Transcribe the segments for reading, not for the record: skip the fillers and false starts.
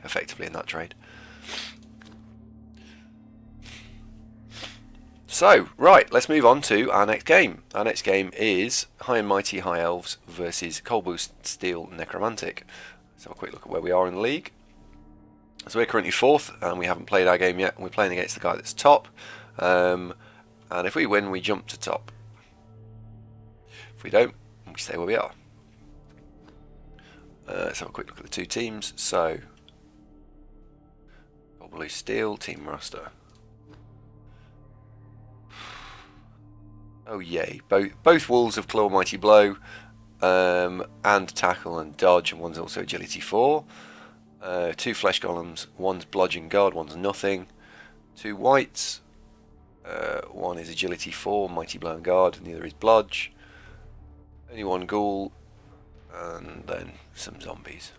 effectively in that trade. So, right, let's move on to our next game. Our next game is High and Mighty High Elves versus Cold Blue Steel Necromantic. Let's have a quick look at where we are in the league. So we're currently 4th, and we haven't played our game yet, and we're playing against the guy that's top. And if we win, we jump to top. If we don't, we stay where we are. Let's have a quick look at the two teams. So, Cold Blue Steel, team roster. Oh yay, both Wolves of Claw Mighty Blow, and Tackle and Dodge, and one's also Agility 4. 2 Flesh Golems, one's Bludgeon Guard, one's Nothing. 2 Whites, one is Agility 4, Mighty Blow and Guard, and the other is Bludge. Only 1 Ghoul, and then some Zombies.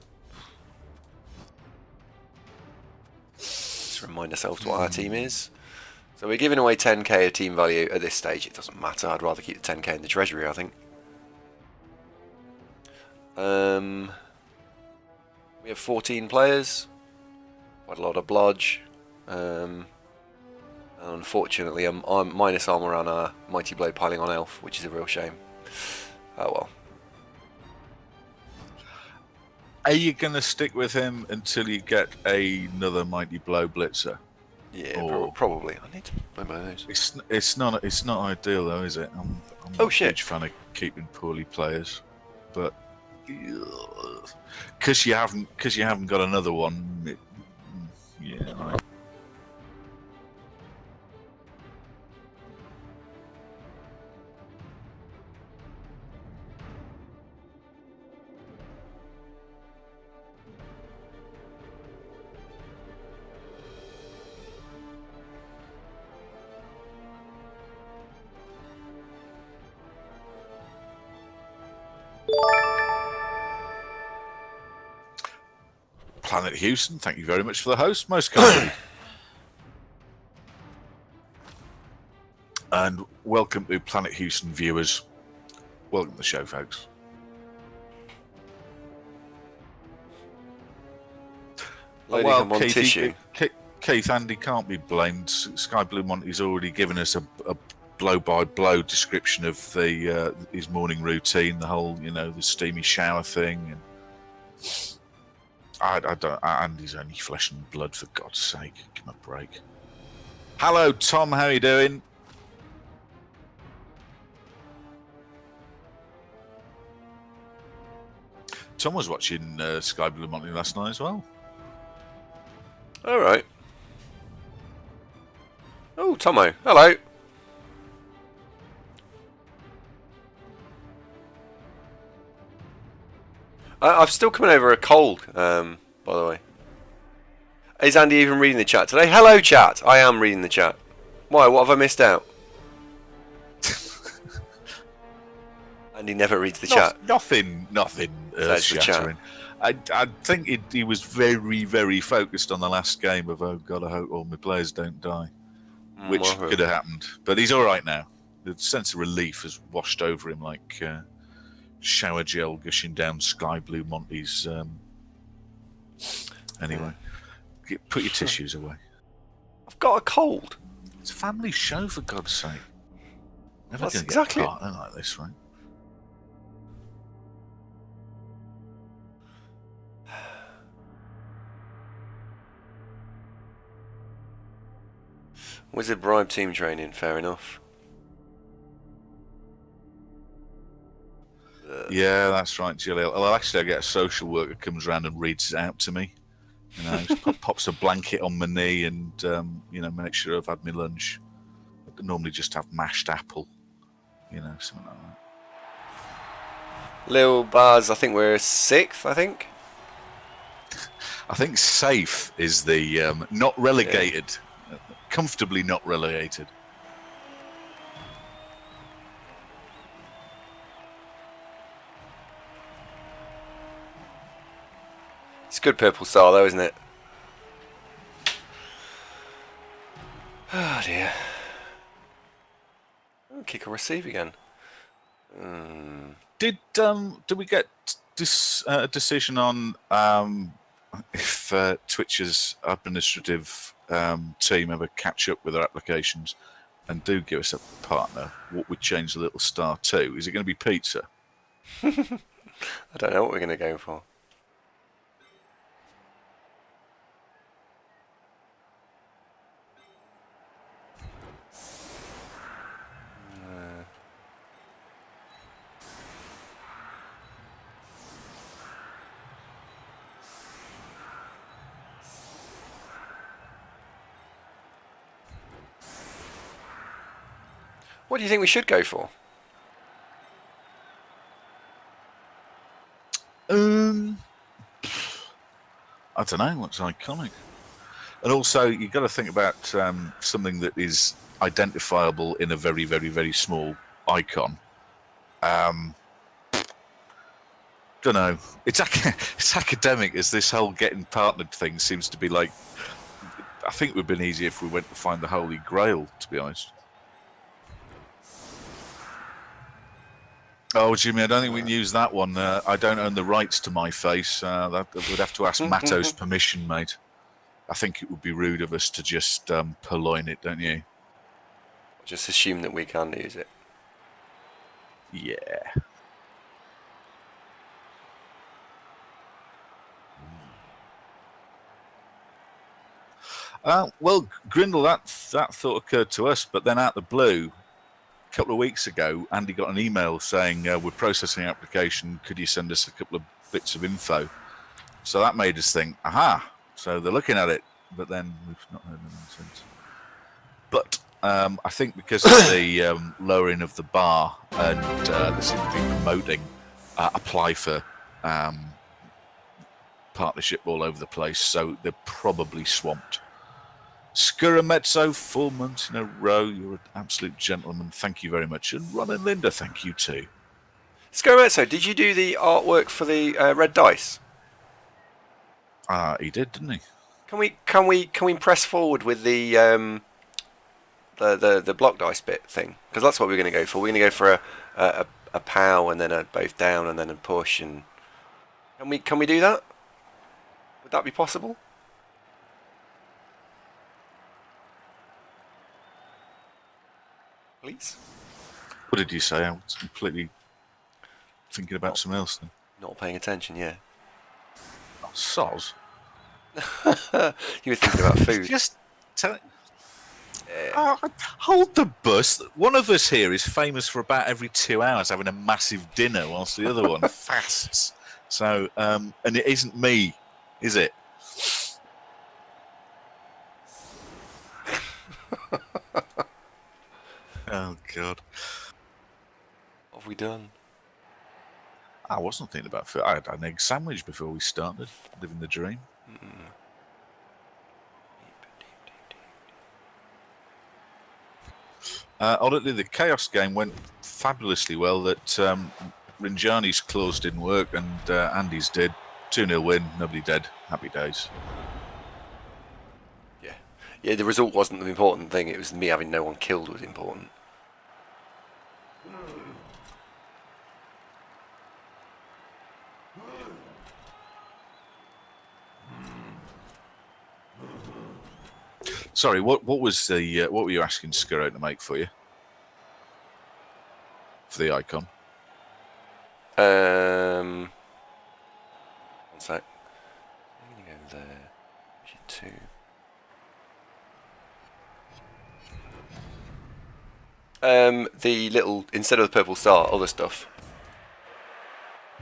Let's remind ourselves what our team is. So we're giving away 10k of team value at this stage. It doesn't matter. I'd rather keep the 10k in the treasury, I think. We have 14 players. Quite a lot of bludge. And unfortunately, I'm minus armor on our Mighty Blow piling on Elf, which is a real shame. Oh well. Are you going to stick with him until you get another Mighty Blow Blitzer? Yeah, probably. I need to blow my nose. It's not ideal though, is it? I'm not a huge fan of keeping poorly players, but because you haven't got another one, yeah. Right. Planet Houston, thank you very much for the host, most kindly. And welcome to Planet Houston viewers. Welcome to the show, folks. Well, Keith, Andy can't be blamed. Sky Blue Monty's already given us a blow-by-blow description of his morning routine, the whole, the steamy shower thing. And I don't. Andy's only flesh and blood, for God's sake. Give him a break. Hello, Tom. How are you doing? Tom was watching Sky Blue Monty last night as well. All right. Oh, Tomo. Hello. I've still coming over a cold, by the way. Is Andy even reading the chat today? Hello, chat. I am reading the chat. Why? What have I missed out? Andy never reads the chat. Nothing. Shattering. I think he was very, very focused on the last game of, oh God, I hope all my players don't die, which could have happened. But he's all right now. The sense of relief has washed over him like shower gel gushing down Sky Blue Monty's. Anyway, put your tissues away. I've got a cold. It's a family show, for God's sake. Never That's going to exactly get a partner like this, right? Wizard bribe team training, fair enough. Yeah, that's right, Gillian. Well, actually, I get a social worker comes around and reads it out to me. Pops a blanket on my knee and, make sure I've had my lunch. I normally just have mashed apple, something like that. Lil Baz, I think we're 6th, I think. I think safe is the not relegated. Yeah. Comfortably not relegated. It's good purple star though, isn't it? Oh dear. Oh, kick or receive again. Did we get this decision on if Twitch's administrative team ever catch up with our applications and do give us a partner, what would change the little star to? Is it going to be pizza? I don't know what we're going to go for. What do you think we should go for? I don't know. What's iconic? And also, you've got to think about something that is identifiable in a very, very, very small icon. Don't know. It's academic, as this whole getting partnered thing seems to be like. I think it would have been easier if we went to find the Holy Grail, to be honest. Oh, Jimmy, I don't think we can use that one. I don't own the rights to my face. That would have to ask Matto's permission, mate. I think it would be rude of us to just purloin it, don't you? Just assume that we can't use it. Yeah. Well, Grindle, that thought occurred to us, but then out the blue, a couple of weeks ago, Andy got an email saying, we're processing an application, could you send us a couple of bits of info? So that made us think, aha, so they're looking at it, but then we've not heard anything since. But I think because of the lowering of the bar and they seem to be promoting apply for partnership all over the place, so they're probably swamped. Scurametso, 4 months in a row. You're an absolute gentleman. Thank you very much. And Ron and Linda, thank you too. Scurametso, did you do the artwork for the red dice? He did, didn't he? Can we press forward with the block dice bit thing? Because that's what we're going to go for. We're going to go for a pow and then a both down and then a push. And can we do that? Would that be possible? Please. What did you say? I was completely thinking about something else then. Not paying attention, yeah. Oh, soz. You were thinking about food. Just tell it. Hold the bus. One of us here is famous for about every 2 hours having a massive dinner whilst the other one fasts. So, and it isn't me, is it? Oh, God. What have we done? I wasn't thinking about food. I had an egg sandwich before we started, living the dream. Oddly, the Chaos game went fabulously well. That Rinjani's clause didn't work, and Andy's did. 2-0 win, nobody dead. Happy days. Yeah, the result wasn't the important thing. It was me having no one killed was important. Sorry, what was the what were you asking Skuro to make for you? For the icon? One sec. I'm gonna go there. Two. The little, instead of the purple star, other stuff.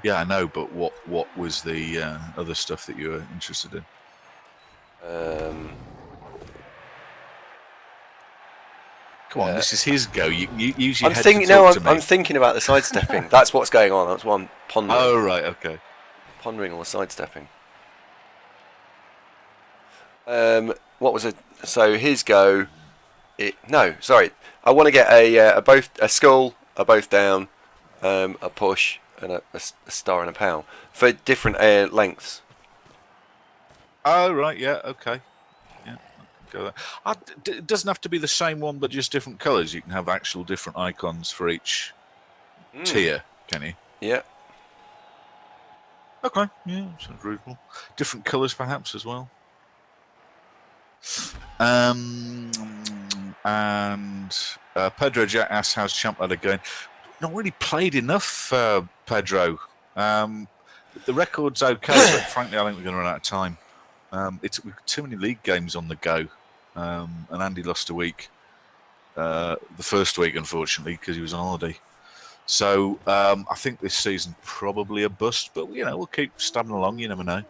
Yeah, I know, but what was the other stuff that you were interested in? Come on, this is his go. You use your head to talk to me. I'm thinking about the sidestepping. That's what's going on. That's what I'm pondering. Oh, right, okay. Pondering all the sidestepping. What was it? So his go. No, sorry. I want to get a skull, a both down, a push, and a star and a pow for different lengths. Oh, right, yeah, okay. Yeah, go there. It doesn't have to be the same one, but just different colours. You can have actual different icons for each tier, can you? Yeah. Okay, yeah, sounds reasonable. Different colours, perhaps, as well. And Pedro Jack asks, how's Champ Ladder going? Not really played enough, Pedro. The record's okay, but frankly, I think we're going to run out of time. We've got too many league games on the go, and Andy lost a week. The first week, unfortunately, because he was on holiday. So I think this season probably a bust, but we'll keep stabbing along. You never know.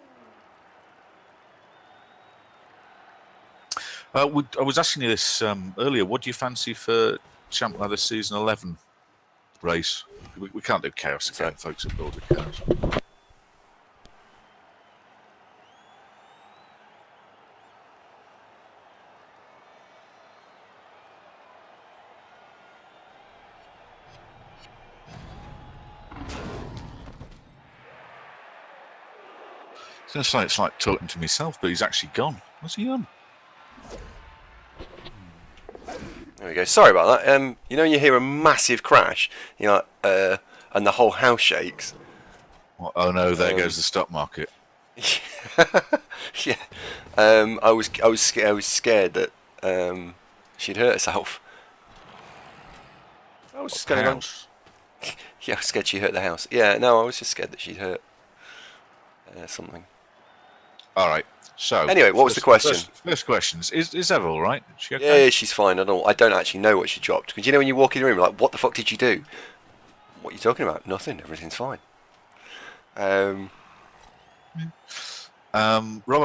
I was asking you this earlier. What do you fancy for Champ Ladder Season 11 race? We can't do Chaos again, folks. Are bored with Chaos. It's like talking to myself, but he's actually gone. What's he on? There we go. Sorry about that. You hear a massive crash, and the whole house shakes. Oh no! There goes the stock market. Yeah. I was scared that she'd hurt herself. I was just going on. Yeah, I was scared she hurt the house. Yeah, no, I was just scared that she'd hurt something. All right. So anyway, what was the question? First question is Eva all right? Is she okay? Yeah, she's fine. I don't actually know what she dropped, because when you walk in the room, like, what the fuck did you do? What are you talking about? Nothing. Everything's fine. Rollo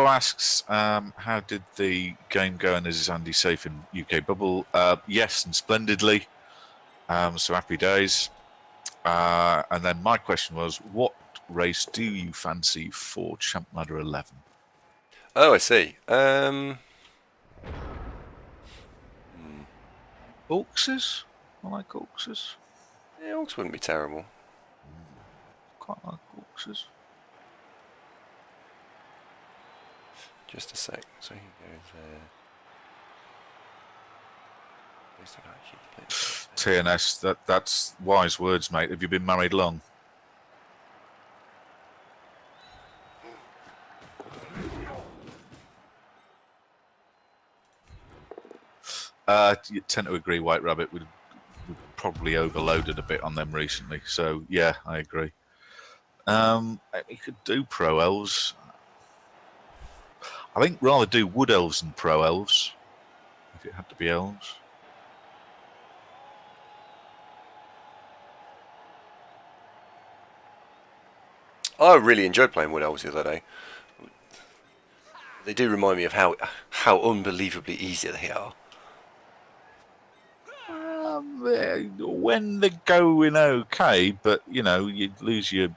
asks, how did the game go, and is Andy safe in UK bubble? Yes, and splendidly. So happy days. And then my question was, what race do you fancy for Champ Ladder 11? Oh, I see. Auxes? I like Auxes. Yeah, Auxes wouldn't be terrible. Quite like Auxes. Just a sec. So he goes TNS, that's wise words, mate. Have you been married long? You tend to agree, White Rabbit. We've probably overloaded a bit on them recently. So, yeah, I agree. You could do Pro Elves. I think rather do Wood Elves than Pro Elves, if it had to be Elves. I really enjoyed playing Wood Elves the other day. They do remind me of how unbelievably easy they are. When they're going okay, but you'd lose your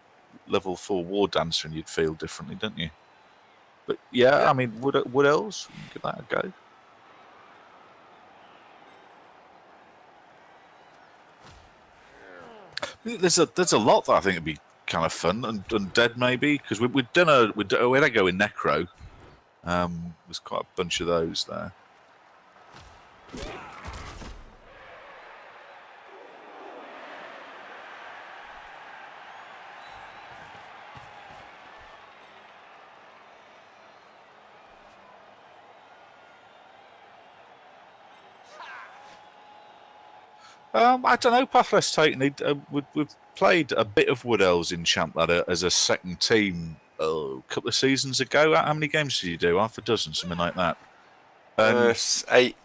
level 4 War Dancer and you'd feel differently, don't you? But yeah. I mean, Wood Elves, give that a go. There's a lot that I think would be kind of fun and undead maybe, because we had a go in Necro. There's quite a bunch of those there. I don't know, Pathless Titan. We've played a bit of Wood Elves in Champ Ladder as a second team a couple of seasons ago. How many games did you do? Half a dozen, something like that. 8,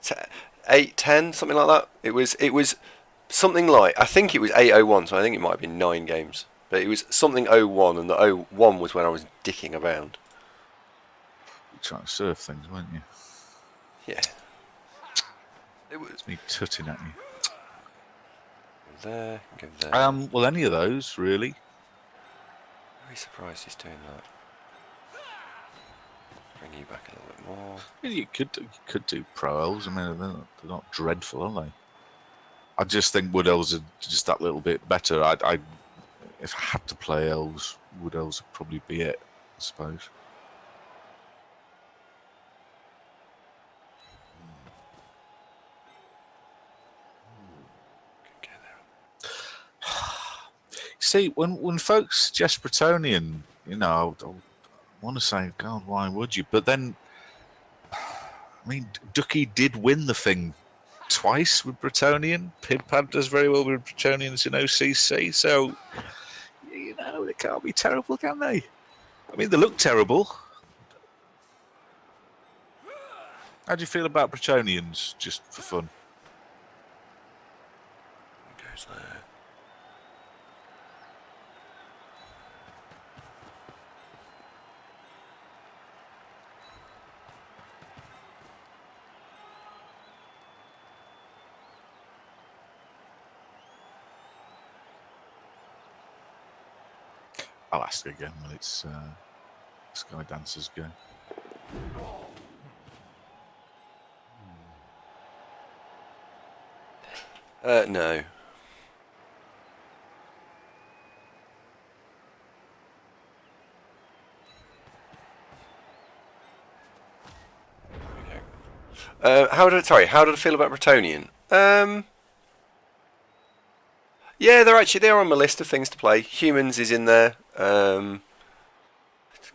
10, something like that. It was something like, I think it was 801, so I think it might have been 9 games. But it was something 01, and the 01 was when I was dicking around. You're trying to surf things, weren't you? Yeah. It was me tutting at you. Go there. Well, any of those, really. Very surprised he's doing that. Bring you back a little bit more. Yeah, you could do Pro Elves. I mean, they're not dreadful, are they? I just think Wood Elves are just that little bit better. If I had to play Elves, Wood Elves would probably be it, I suppose. See, when folks suggest Bretonian, you know, I want to say, God, why would you? But then, I mean, Ducky did win the thing twice with Bretonian. Pidpad does very well with Bretonians in OCC, so, you know, they can't be terrible, can they? I mean, they look terrible. How do you feel about Bretonians, just for fun? Goes there. I'll ask again when it's Skydancer's go. No. How did I feel about Bretonian? Yeah, they're on my list of things to play. Humans is in there.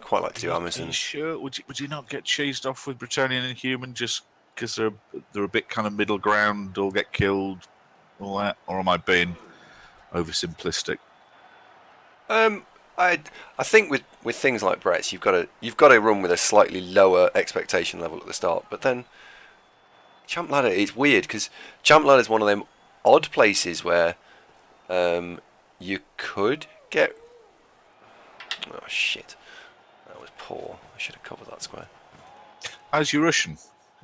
Quite like to do Amazon. Are you sure? Would you not get cheesed off with Bretonian and Human just because they're a bit kind of middle ground, or get killed, all that? Or am I being oversimplistic? I think with things like Brett's, you've got to run with a slightly lower expectation level at the start. But then Champ Ladder, it's weird because Champ Ladder is one of them odd places where you could get. Oh shit, that was poor. I should have covered that square. How's your Russian?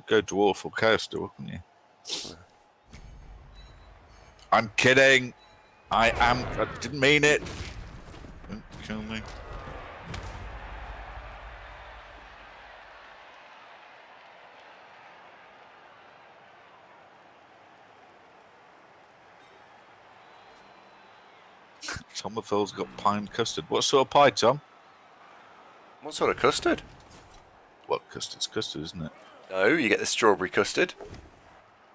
Go dwarf or chaos door, couldn't you? I'm kidding. I didn't mean it. Don't kill me. Tomathil's got pie and custard. What sort of pie, Tom? What sort of custard? Well, custard's custard, isn't it? No, you get the strawberry custard.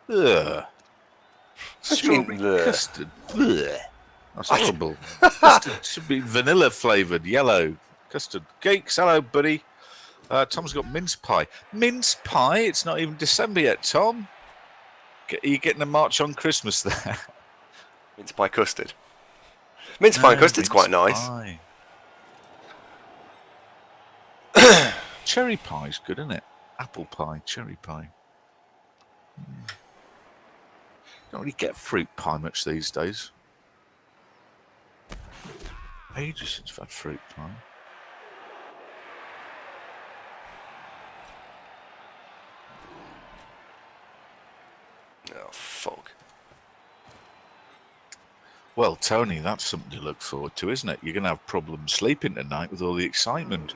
Ugh. Strawberry custard. Ugh. That's horrible. Custard should be vanilla flavoured, yellow custard. Geeks, hello, buddy. Tom's got mince pie. Mince pie? It's not even December yet, Tom. Are you getting a march on Christmas there? Mince pie custard. Mince pie and custard's quite nice. Pie. Cherry pie's good, isn't it? Apple pie, cherry pie. Don't really get fruit pie much these days. Ages since I've had fruit pie. Oh, fuck. Well, Tony, that's something to look forward to, isn't it? You're going to have problems sleeping tonight with all the excitement.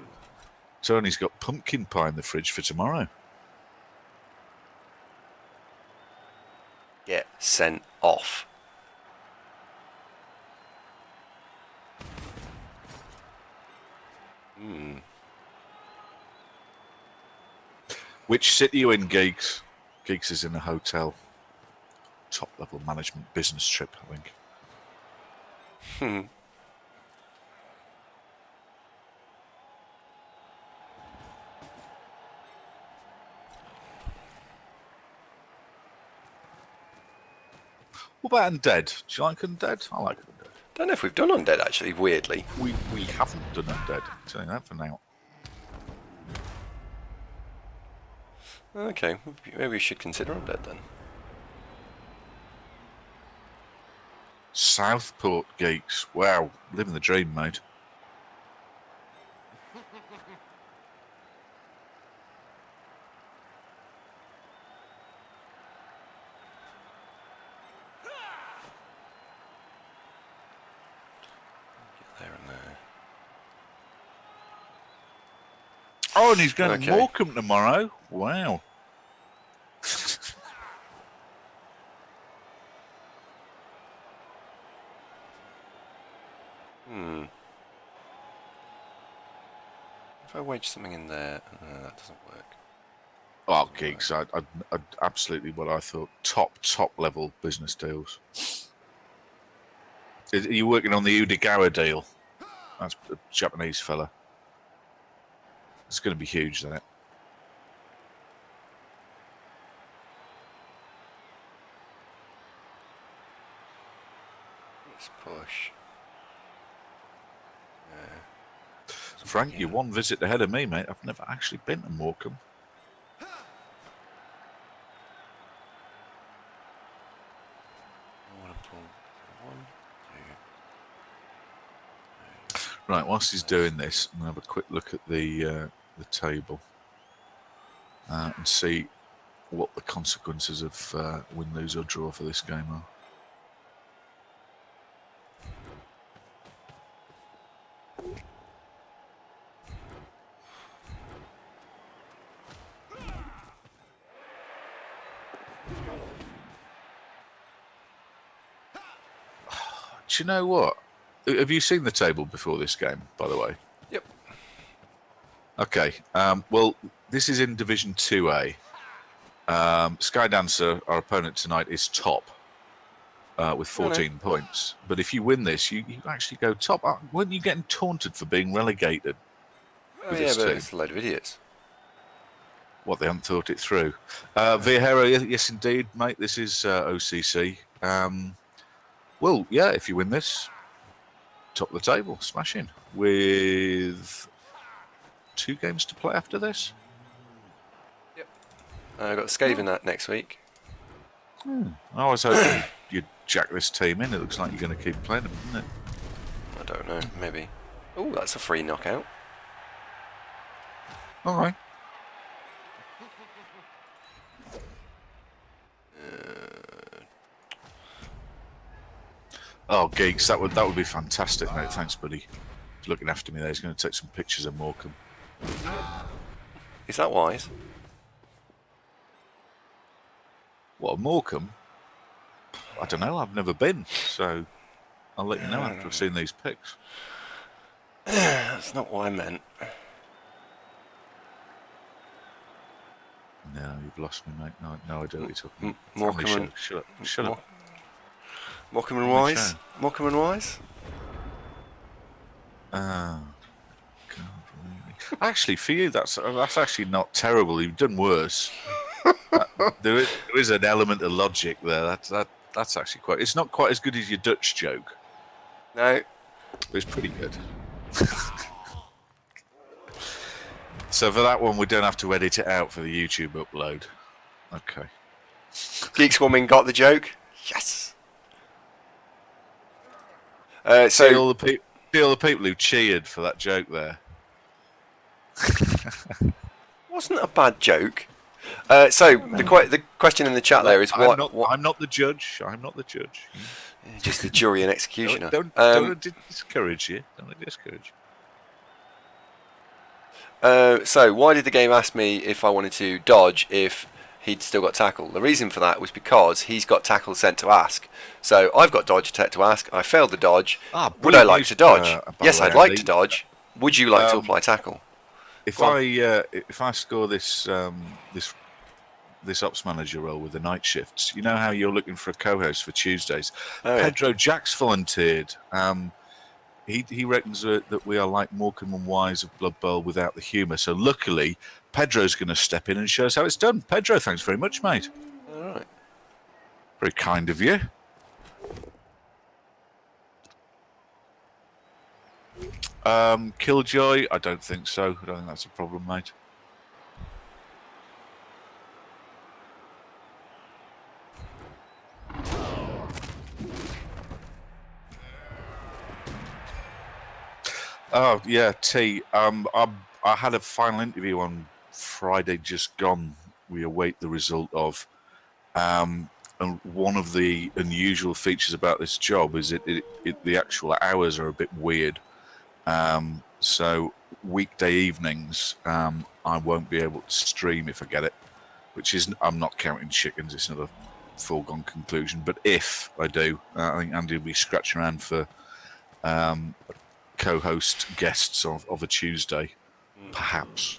Tony's got pumpkin pie in the fridge for tomorrow. Get sent off. Which city are you in, Geeks? Geeks is in a hotel. Top-level management business trip, I think. What about Undead? Do you like Undead? I like Undead. Don't know if we've done Undead, actually, weirdly. We haven't done Undead. I'm telling you that for now. Okay, maybe we should consider Undead then. Southport Geeks. Wow, living the dream, mate. Oh, and he's going to Morecambe tomorrow. Wow. If I wage something in there, that doesn't work. Oh, Geeks, I absolutely what I thought. Top level business deals. Are you working on the Udigawa deal? That's a Japanese fella. It's going to be huge, isn't it? Let's push. Frank, you're one visit ahead of me, mate. I've never actually been to Morecambe. Right, whilst he's doing this, I'm going to have a quick look at the table and see what the consequences of win, lose or draw for this game are. Do you know what? Have you seen the table before this game, by the way? Yep. Okay. Well, this is in Division 2A. Skydancer, our opponent tonight, is top with 14 points. But if you win this, you actually go top. Weren't you getting taunted for being relegated? Oh, yeah, but it's a load of idiots. What, they haven't thought it through. Vieira, yes, indeed, mate. This is OCC. Well, yeah, if you win this, top of the table, smashing. With 2 games to play after this. Yep. I've got Skaven that next week. I was hoping you'd jack this team in. It looks like you're going to keep playing them, isn't it? I don't know, maybe. Oh, that's a free knockout. All right. Oh, geeks, that would be fantastic, mate. Thanks, buddy. He's looking after me there. He's going to take some pictures of Morecambe. Is that wise? What, Morecambe? I don't know. I've never been, so I'll let you know after I've seen these pics. That's not what I meant. No, you've lost me, mate. No idea what you're talking about. Morecambe. Shut up. Morecambe and Wise? Morecambe and Wise? God, really. Actually, for you, that's actually not terrible. You've done worse. There is an element of logic there. That's actually quite. It's not quite as good as your Dutch joke. No. But it's pretty good. So for that one, we don't have to edit it out for the YouTube upload. Okay. Geeks Woman got the joke. Yes. See all the people who cheered for that joke there. Wasn't a bad joke. The question in the chat there is what? I'm not the judge. I'm not the judge. Just the jury and executioner. Don't discourage you. Don't discourage. So why did the game ask me if I wanted to dodge if he'd still got tackle? The reason for that was because he's got tackle sent to ask. So I've got dodge set to ask. I failed the dodge. Would I like to dodge? Yes, I'd like to dodge. Would you like to apply tackle? If I score this ops manager role with the night shifts, you know how you're looking for a co-host for Tuesdays. Pedro Jack's volunteered. He reckons that we are like Morecambe and Wise of Blood Bowl without the humour. So luckily, Pedro's going to step in and show us how it's done. Pedro, thanks very much, mate. All right. Very kind of you. Killjoy, I don't think so. I don't think that's a problem, mate. Oh yeah, T. I had a final interview on Friday just gone. We await the result of. And one of the unusual features about this job is the actual hours are a bit weird. So weekday evenings, I won't be able to stream if I get it, which is I'm not counting chickens. It's not a foregone conclusion. But if I do, I think Andy will be scratching around for co-host guests of a Tuesday, perhaps.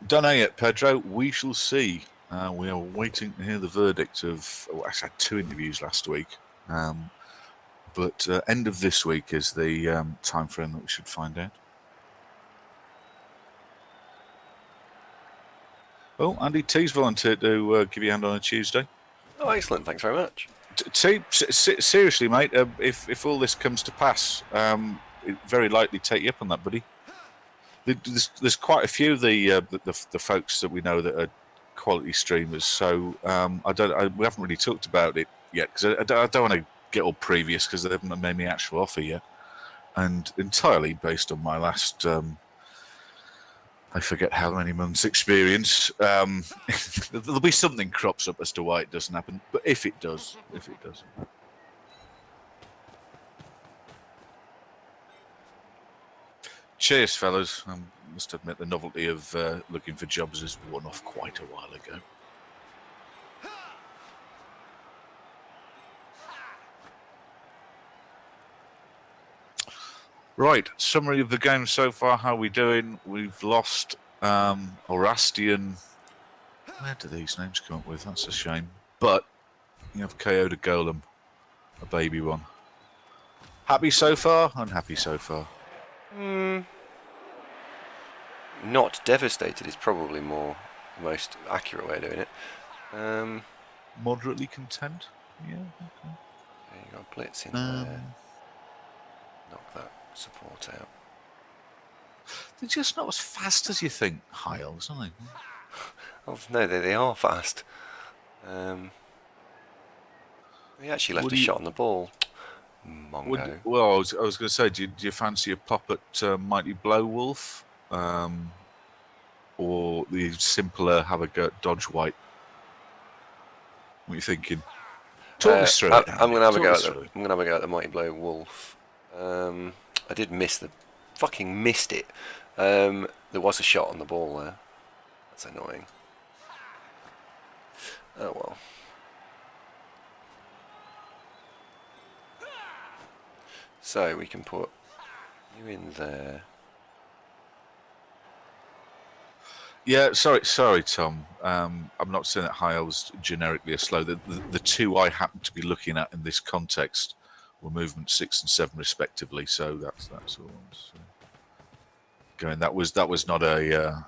Don't know yet, Pedro. We shall see. We are waiting to hear the verdict of. I had 2 interviews last week, but end of this week is the time frame that we should find out. Oh, Andy T's volunteered to give you a hand on a Tuesday. Oh, excellent! Thanks very much. T, seriously, mate. If all this comes to pass, it very likely take you up on that, buddy. There's quite a few of the folks that we know that are quality streamers. So we haven't really talked about it yet because I don't want to get all previous because they haven't made me actual offer yet, and entirely based on my last. I forget how many months' experience. There'll be something crops up as to why it doesn't happen, but if it does. Cheers, fellas. I must admit the novelty of looking for jobs has worn off quite a while ago. Right, summary of the game so far. How are we doing? We've lost Orastian. Where do these names come up with? That's a shame. But you have KO'd a golem, a baby one. Happy so far? Unhappy so far? Not devastated is probably the most accurate way of doing it. Moderately content? Yeah, okay. There you got Blitz in there. Knock that support out. They're just not as fast as you think, high elves, aren't they? Oh, no, they are fast. He actually left a shot on the ball. Mongo. Well, I was going to say, do you fancy a pop at Mighty Blowwolf? Or the simpler have a go at Dodge White? What are you thinking? Talk us through it. I'm going to have a go at the Mighty Blow Wolf. I did miss fucking missed it. There was a shot on the ball there. That's annoying. Oh well. So we can put you in there. Yeah, sorry, Tom. I'm not saying that high elves generically are slow. The two I happen to be looking at in this context were movement 6 and 7 respectively. So that's all I'm going. That was not a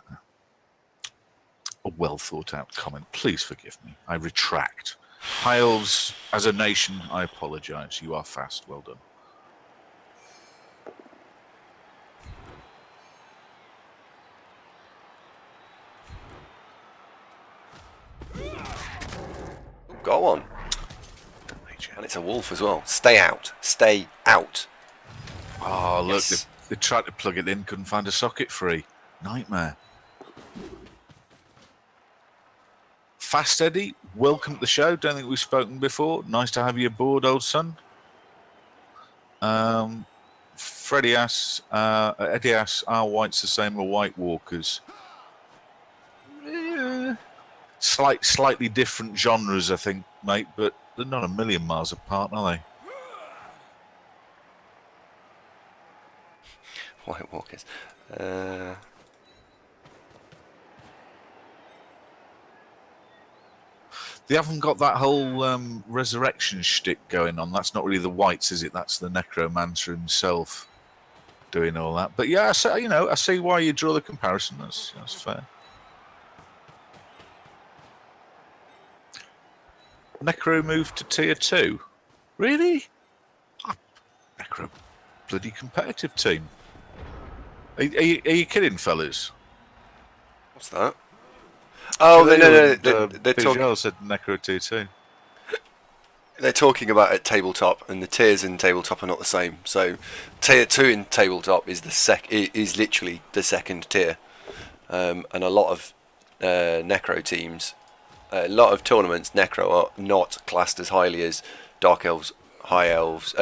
well thought out comment. Please forgive me. I retract. High elves, as a nation, I apologise. You are fast. Well done. Go on. And it's a wolf as well. Stay out. Stay out. Oh, look, yes. They tried to plug it in, couldn't find a socket free. Nightmare. Fast Eddie, welcome to the show. Don't think we've spoken before. Nice to have you aboard, old son. Freddie asks, Eddie asks, are whites the same as White Walkers? Slightly different genres, I think, mate, but they're not a million miles apart, are they? White Walkers. They haven't got that whole resurrection shtick going on. That's not really the whites, is it? That's the necromancer himself doing all that. But yeah, I see why you draw the comparison. That's fair. Necro moved to tier 2. Really? Necro, bloody competitive team. Are you kidding, fellas? What's that? Oh, no. They're talking. Said Necro tier 2. They're talking about at tabletop, and the tiers in tabletop are not the same. So, tier 2 in tabletop is is literally the second tier, and a lot of Necro teams. A lot of tournaments, Necro are not classed as highly as Dark Elves, High Elves,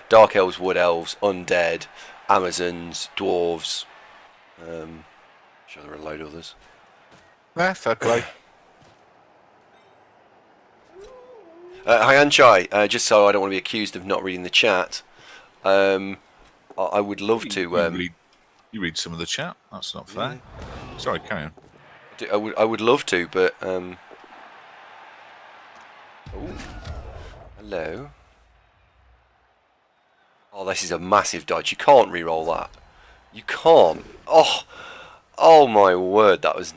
Dark Elves, Wood Elves, Undead, Amazons, Dwarves. Sure, there are a load of others. Yeah, fair play. Hi, Anchai. Just so I don't want to be accused of not reading the chat, I would love to. You read some of the chat. That's not fair. Sorry, carry on. I would love to, but Ooh. Hello. Oh, this is a massive dodge. You can't re-roll that. You can't. Oh my word! That was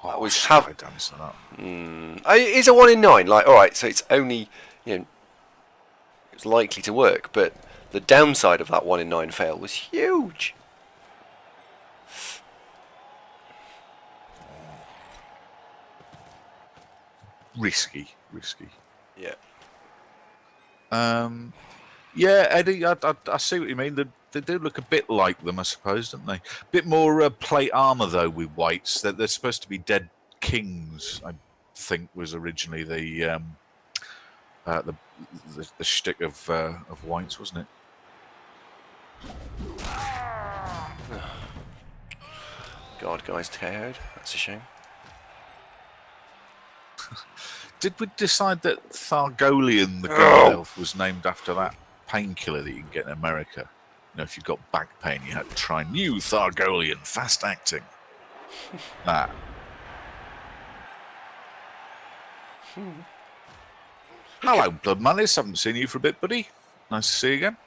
Skydancer. It's a 1 in 9. Like, all right, so it's only it's likely to work, but the downside of that 1 in 9 fail was huge. Risky. Yeah. Yeah, Eddie, I see what you mean. They do look a bit like them, I suppose, don't they? A bit more plate armour, though, with whites. They're supposed to be dead kings, I think, was originally the shtick of whites, wasn't it? God, guys, KO'd. That's a shame. Did we decide that Thargolian, the guard elf, was named after that painkiller that you can get in America? You know, if you've got back pain, you had to try new Thargolian, fast acting. Nah. Hello, Blood Malice. Haven't seen you for a bit, buddy. Nice to see you again.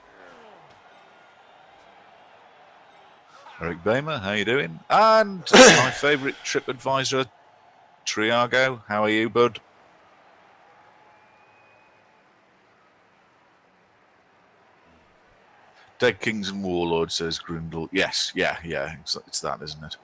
Eric Bamer, how you doing? And my favourite trip advisor, Triago. How are you, bud? Dead Kings and Warlords, says Grundle. Yes, yeah, it's that, isn't it?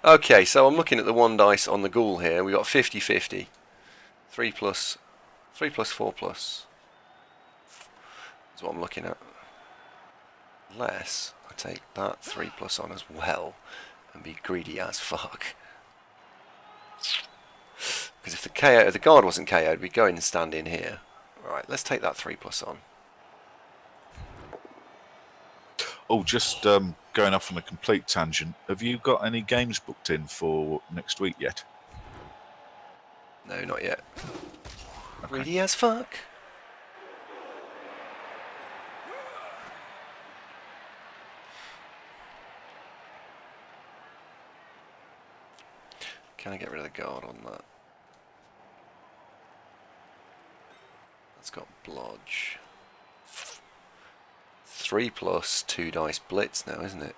Okay, so I'm looking at the 1 dice on the ghoul here. We got 50-50. 3 plus 4 plus. That's what I'm looking at. Unless I take that 3 plus on as well and be greedy as fuck. Because if the guard wasn't KO'd, we'd go in and stand in here. Right, let's take that 3 plus on. Oh, just going off on a complete tangent. Have you got any games booked in for next week yet? No, not yet. Okay. Greedy as fuck. Can I get rid of the guard on that? That's got blodge. 3 plus 2 dice blitz now, isn't it?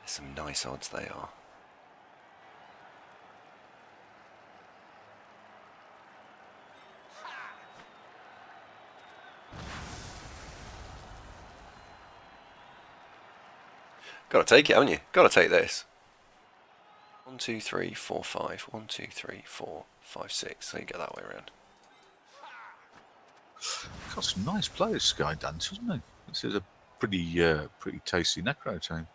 There's some nice odds they are. Gotta take it, haven't you? Gotta take this. 1, 2, 3, 4, 5. 1, 2, 3, 4, 5, 6. So you get that way around. Got some nice players, Skydancer, isn't it? This is a pretty tasty Necro team.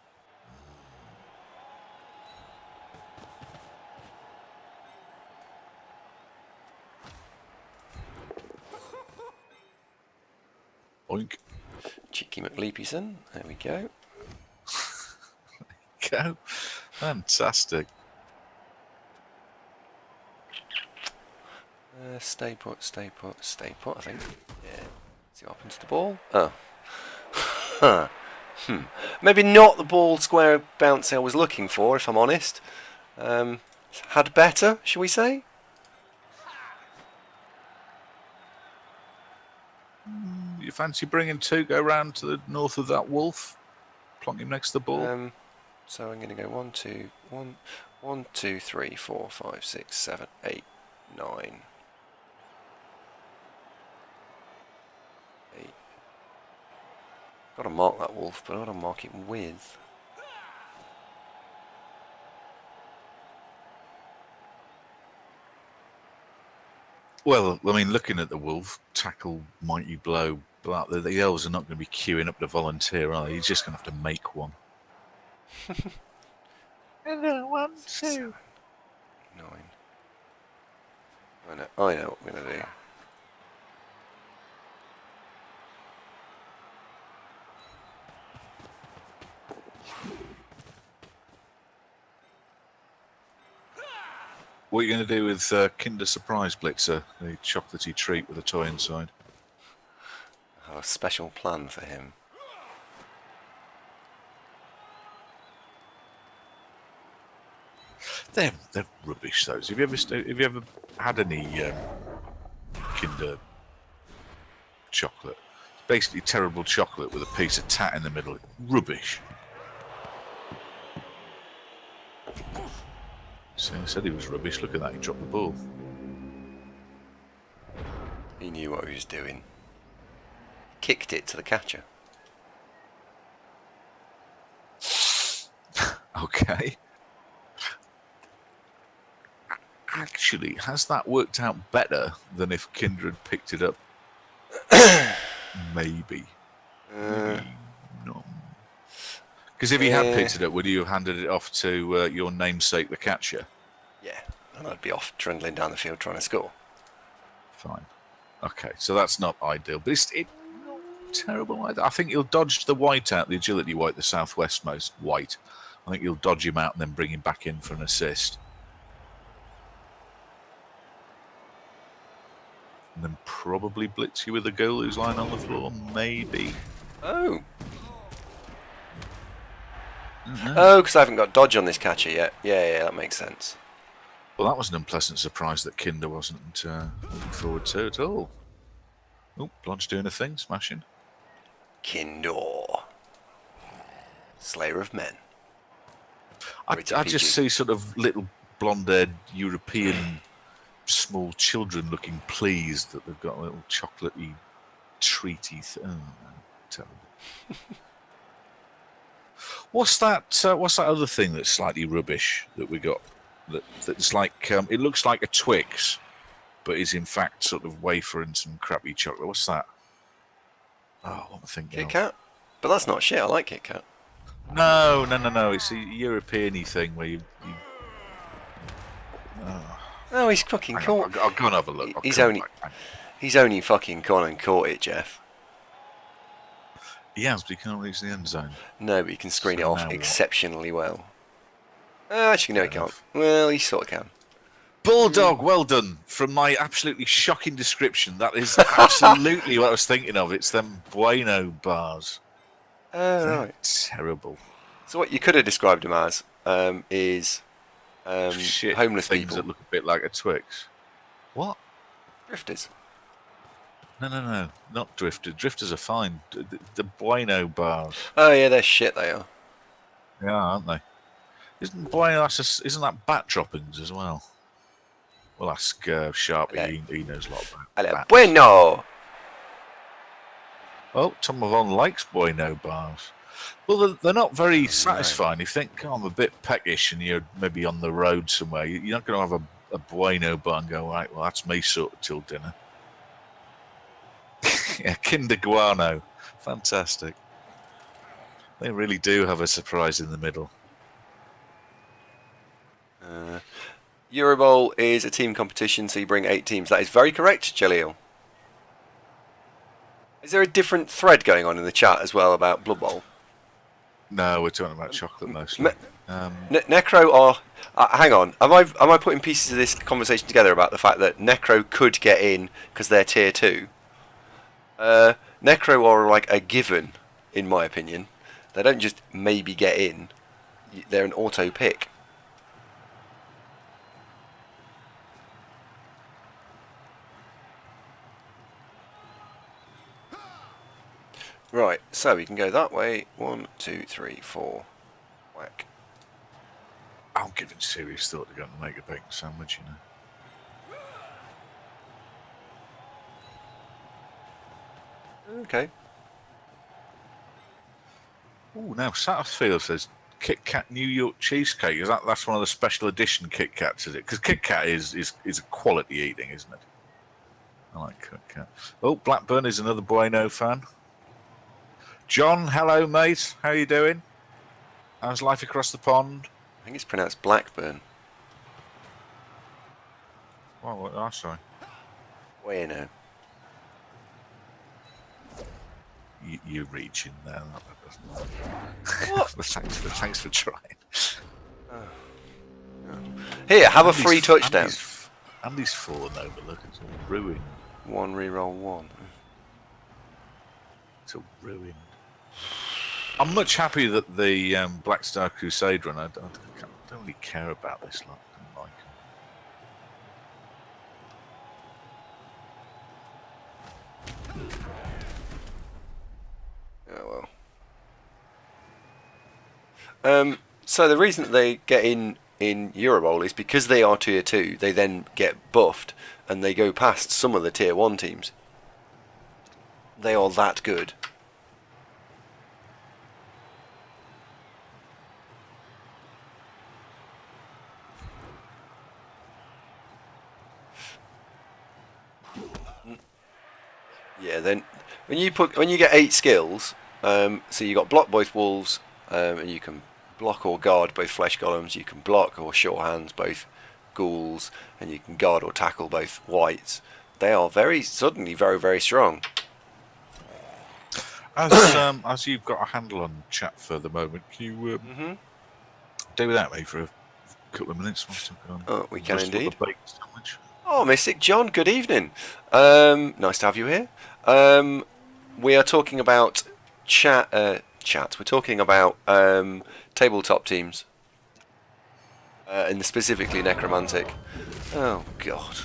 Oink. Cheeky McLeapyson. There we go. Go. Fantastic. Stay put, I think. Yeah. See what happens to the ball? Oh. Maybe not the ball square bounce I was looking for, if I'm honest. Had better, shall we say? You fancy bringing 2 go round to the north of that wolf? Plonk him next to the ball? So I'm going to go 1, 2, 3, 4, 5, 6, 7, 8, 9. 8. Got to mark that wolf, but I've got to mark it with. Well, I mean, looking at the wolf, tackle, mighty blow, but the elves are not going to be queuing up to volunteer, are they? He's just going to have to make one. 1, 2, 9. I know what we're going to do. What are you going to do with Kinder Surprise Blitzer, the chocolatey treat with a toy inside? A special plan for him. They're rubbish, those. Have you ever had any Kinder chocolate? It's basically terrible chocolate with a piece of tat in the middle. Rubbish. So I said he was rubbish. Look at that, he dropped the ball. He knew what he was doing. Kicked it to the catcher. Okay. Actually, has that worked out better than if Kinder had picked it up? Maybe. Maybe not. Because if he had picked it up, would you have handed it off to your namesake, the catcher? Yeah, and I'd be off trundling down the field trying to score. Fine. Okay, so that's not ideal, but it's not terrible either. I think he'll dodge the white out, the agility white, the southwestmost white. I think he'll dodge him out and then bring him back in for an assist. And then probably blitz you with a girl who's lying on the floor, maybe. Oh. Oh, because I haven't got dodge on this catcher yet. Yeah, that makes sense. Well, that was an unpleasant surprise that Kinder wasn't looking forward to at all. Oh, Blodge doing a thing, smashing. Kinder. Slayer of Men. I just see sort of little blonde-haired European small children looking pleased that they've got a little chocolatey, treaty thing. Oh, no, terrible. What's that other thing that's slightly rubbish that we got? That's like it looks like a Twix, but is in fact sort of wafer and some crappy chocolate. What's that? Oh, what am I thinking? Kit Kat? But that's not shit. I like Kit Kat. No. It's a European-y thing where you Oh, he's fucking cool. I'll go and have a look. He's only fucking gone and caught it, Jeff. He has, but he can't reach the end zone. No, but he can screen it off exceptionally well. Actually, no, he can't. Well, he sort of can. Bulldog, well done. From my absolutely shocking description, that is absolutely what I was thinking of. It's them Bueno bars. Oh, right. Terrible. So what you could have described them as is homeless things people that look a bit like a Twix. What? Drifters. No, not drifters. Drifters are fine. The Bueno bars. Oh yeah, they're shit. They are. Yeah, aren't they? Isn't Bueno? Isn't that bat droppings as well? We'll ask Sharpie. He knows a lot about bats. Bueno. Oh, Tom Avon likes Bueno bars. Well, they're not very satisfying. You think, I'm a bit peckish, and you're maybe on the road somewhere. You're not going to have a Bueno bar and go, right, well, that's me sorted till dinner. Yeah, Kinder Guano. Fantastic. They really do have a surprise in the middle. Euro Bowl is a team competition, so you bring 8 teams. That is very correct, Jaleel. Is there a different thread going on in the chat as well about Blood Bowl? No, we're talking about chocolate mostly. Necro are... hang on. Am I putting pieces of this conversation together about the fact that Necro could get in because they're tier 2? Necro are like a given, in my opinion. They don't just maybe get in. They're an auto pick. Right, so we can go that way. 1, 2, 3, 4. Whack. I'm giving serious thought to go and make a bacon sandwich, you know. Okay. Oh, now Satterfield says Kit Kat New York cheesecake. That's one of the special edition Kit Kats, is it? Because Kit Kat is a quality eating, isn't it? I like Kit Kat. Oh, Blackburn is another Bueno fan. John, hello, mate. How you doing? How's life across the pond? I think it's pronounced Blackburn. Oh, sorry. Bueno. You're reaching there. What? Thanks for trying. Here, have a free touchdown. Andy's fallen over. Look, it's all ruined. 1 reroll 1. It's all ruined. I'm much happier that the Black Star Crusade run. I don't really care about this lot. I don't like them. Oh well. So the reason that they get in Eurobowl is because they are tier 2. They then get buffed and they go past some of the tier 1 teams. They are that good. Yeah, then when you get 8 skills, so you got block both wolves, and you can block or guard both flesh golems. You can block or sure hands both ghouls, and you can guard or tackle both whites. They are suddenly very, very strong. As you've got a handle on chat for the moment, can you do without me for a couple of minutes? Oh, we can indeed. Oh, Mystic John, good evening. Nice to have you here. We are talking about chat. We're talking about tabletop teams, and specifically necromantic. Oh God!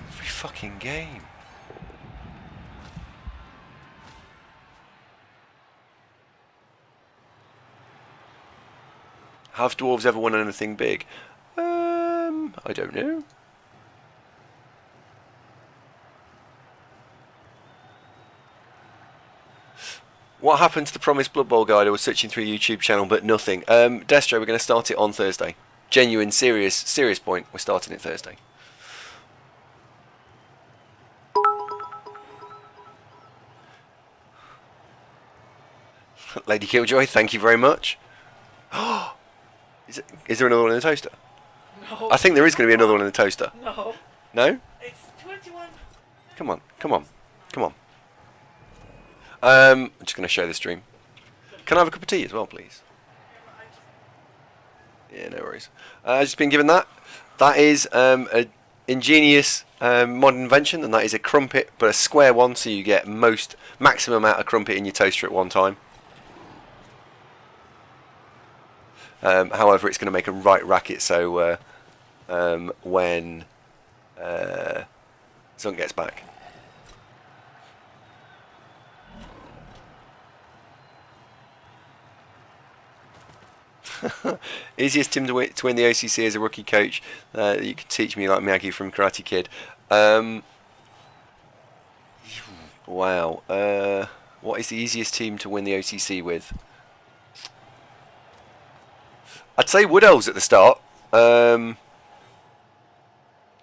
Every fucking game. Have dwarves ever won anything big? I don't know. What happened to the promised Blood Bowl guide? I was searching through YouTube channel, but nothing. Destro, we're going to start it on Thursday. Genuine, serious point. We're starting it Thursday. Lady Killjoy, thank you very much. Is there another one in the toaster? No. I think there is going to be another one in the toaster. No. No? It's 21. Come on. I'm just going to show the stream. Can I have a cup of tea as well, please? Yeah, no worries. I've just been given that. That is an ingenious modern invention, and that is a crumpet, but a square one, so you get maximum amount of crumpet in your toaster at one time. However, it's going to make a right racket, so when sun gets back. Easiest team to win the OCC as a rookie coach. You could teach me like Miyagi from Karate Kid. Wow. What is the easiest team to win the OCC with? I'd say Wood Elves at the start.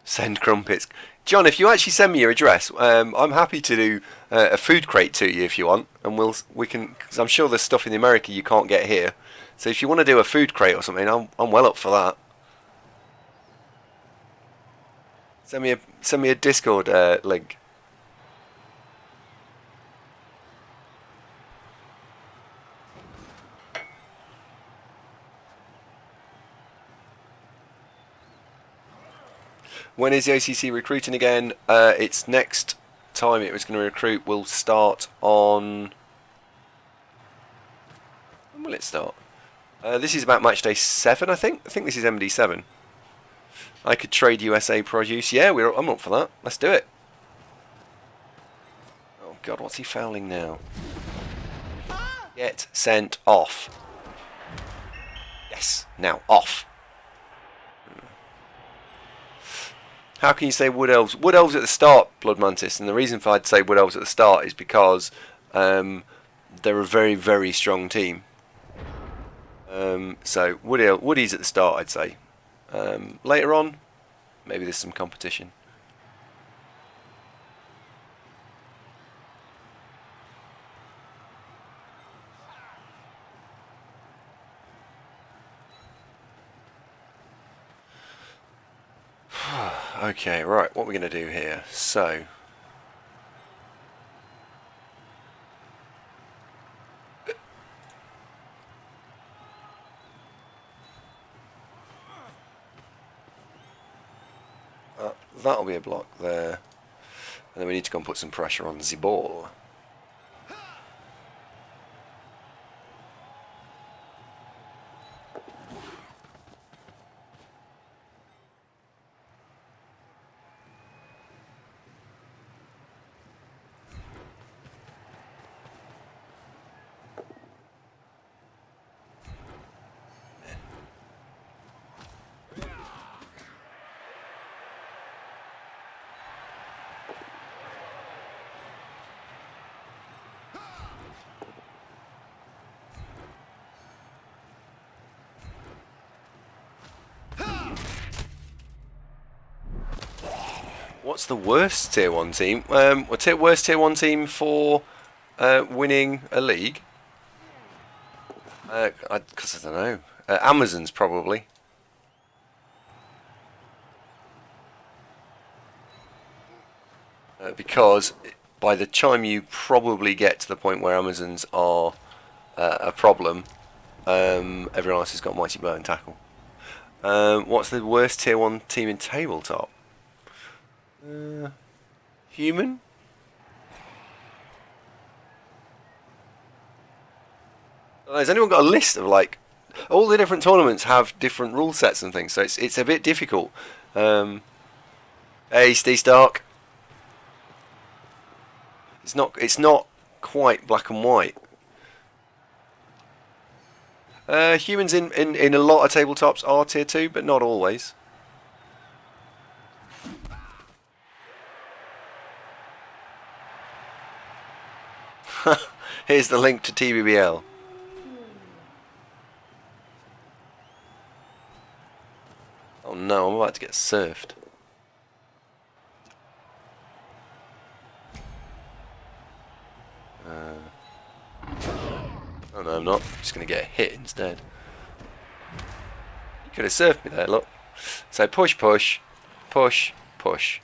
Send crumpets. John, if you actually send me your address, I'm happy to do a food crate to you if you want, and we can. Cause I'm sure there's stuff in America you can't get here. So if you want to do a food crate or something, I'm well up for that. Send me a Discord link. When is the OCC recruiting again? It's next time it was going to recruit will start on... When will it start? This is about match day 7, I think. I think this is MD7. I could trade USA produce. Yeah, I'm up for that. Let's do it. Oh God, what's he fouling now? Get sent off. Yes, now off. How can you say Wood Elves? Wood Elves at the start, Blood Mantis, and the reason for I'd say Wood Elves at the start is because they're a very, very strong team. So Woody's at the start, I'd say. Later on, maybe there's some competition. Okay, right, what we're going to do here. So... that'll be a block there. And then we need to go and put some pressure on the ball. What's the worst tier 1 team? Worst tier 1 team for winning a league? Because I don't know. Amazon's probably. Because by the time you probably get to the point where Amazons are a problem, everyone else has got Mighty Blow and Tackle. What's the worst tier 1 team in tabletop? Human? Has anyone got a list of like all the different tournaments have different rule sets and things, so it's a bit difficult. Hey, Steve Stark. It's not quite black and white. Humans in a lot of tabletops are tier 2, but not always. Here's the link to TBBL. Oh no, I'm about to get surfed. Oh no, I'm not. I'm just going to get a hit instead. You could have surfed me there, look. So push, push, push, push.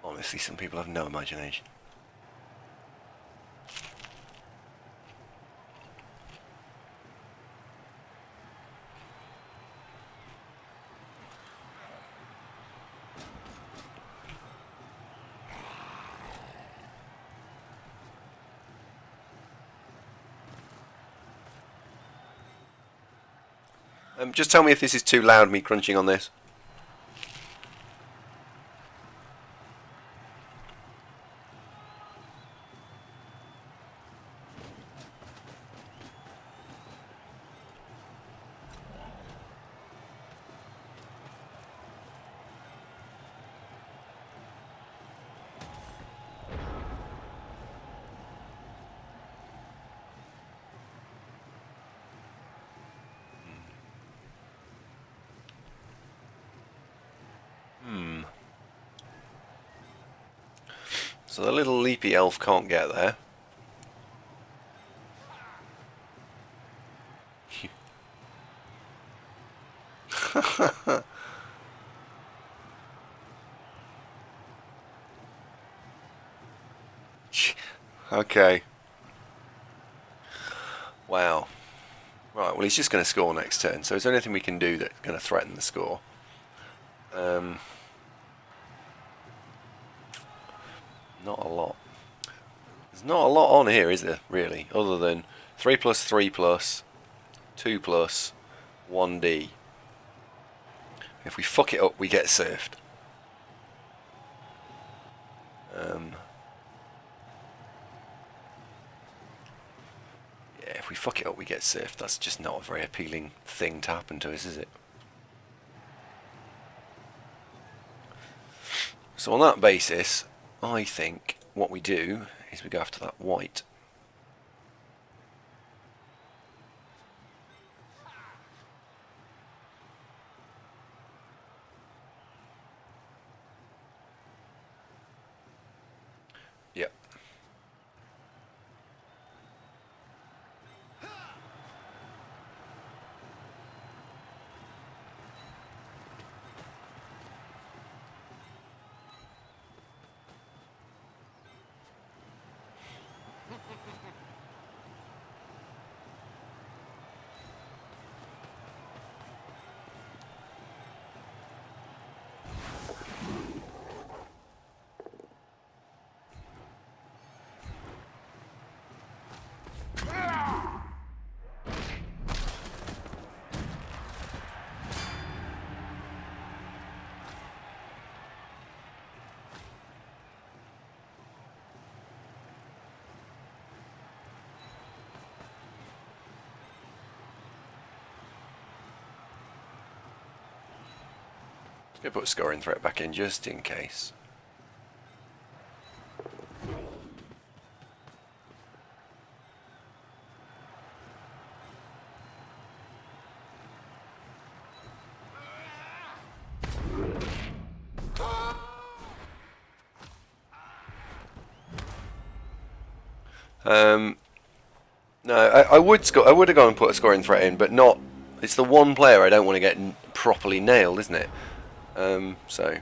Honestly, some people have no imagination. Just tell me if this is too loud, me crunching on this. So the little leapy elf can't get there. Okay. Wow. Right, well he's just going to score next turn, so is there anything we can do that's going to threaten the score? Not a lot. There's not a lot on here, is there, really? Other than 3 plus 3 plus 2 plus 1D. If we fuck it up, we get surfed. Yeah, if we fuck it up, we get surfed. That's just not a very appealing thing to happen to us, is it? So on that basis, I think what we do is we go after that white. Yep. Gonna put scoring threat back in just in case. No, I would have gone and put a scoring threat in, but not. It's the one player I don't want to get properly nailed, isn't it? So.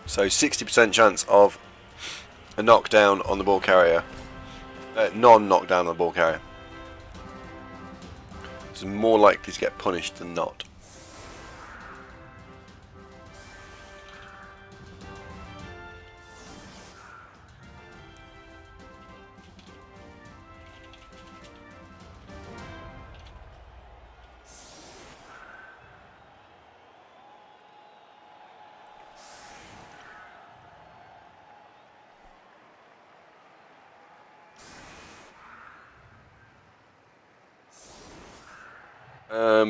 So 60% chance of a knockdown on the ball carrier. Non-knockdown on the ball carrier. It's more likely to get punished than not.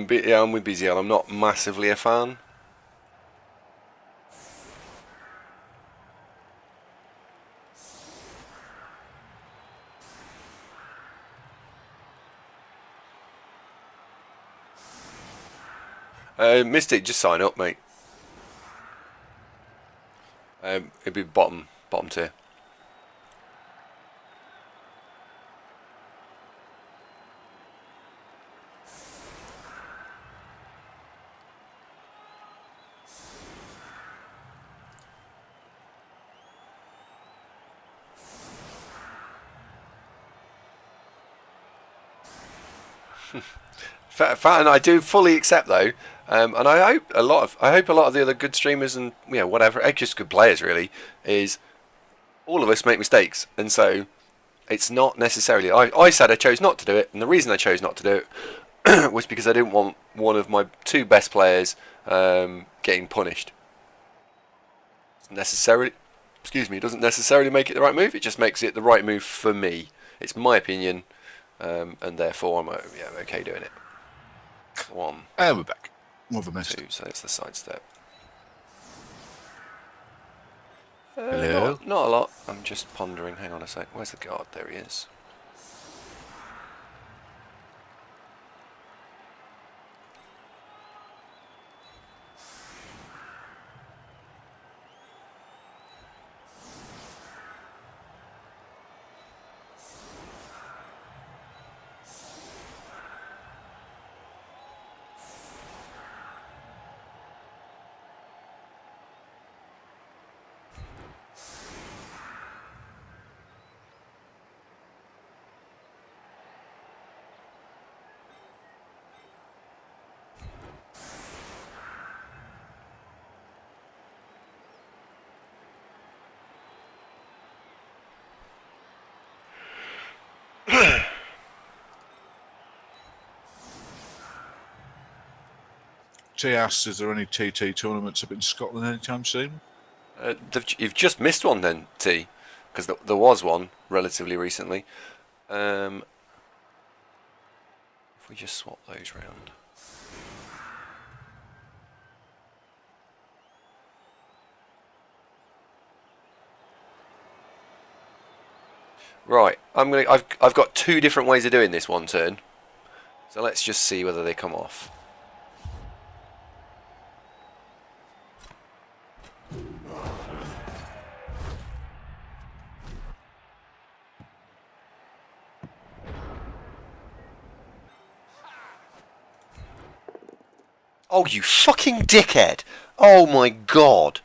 But yeah, I'm with BZL. I'm not massively a fan. Mystic, just sign up, mate. It'd be bottom tier. And I do fully accept though, and I hope a lot of the other good streamers and whatever, just good players really, is all of us make mistakes, and so it's not necessarily. I said I chose not to do it, and the reason I chose not to do it was because I didn't want one of my two best players getting punished. It doesn't necessarily make it the right move. It just makes it the right move for me. It's my opinion, and therefore I'm okay doing it. One. And we're back. More of a mess. Two, so it's the sidestep. Hello? Not a lot. I'm just pondering. Hang on a sec. Where's the guard? There he is. T asks, is there any TT tournaments up in Scotland anytime soon? You've just missed one then, T, because there was one relatively recently. If we just swap those round. Right, I've got two different ways of doing this one turn. So let's just see whether they come off. Oh, you fucking dickhead! Oh my god!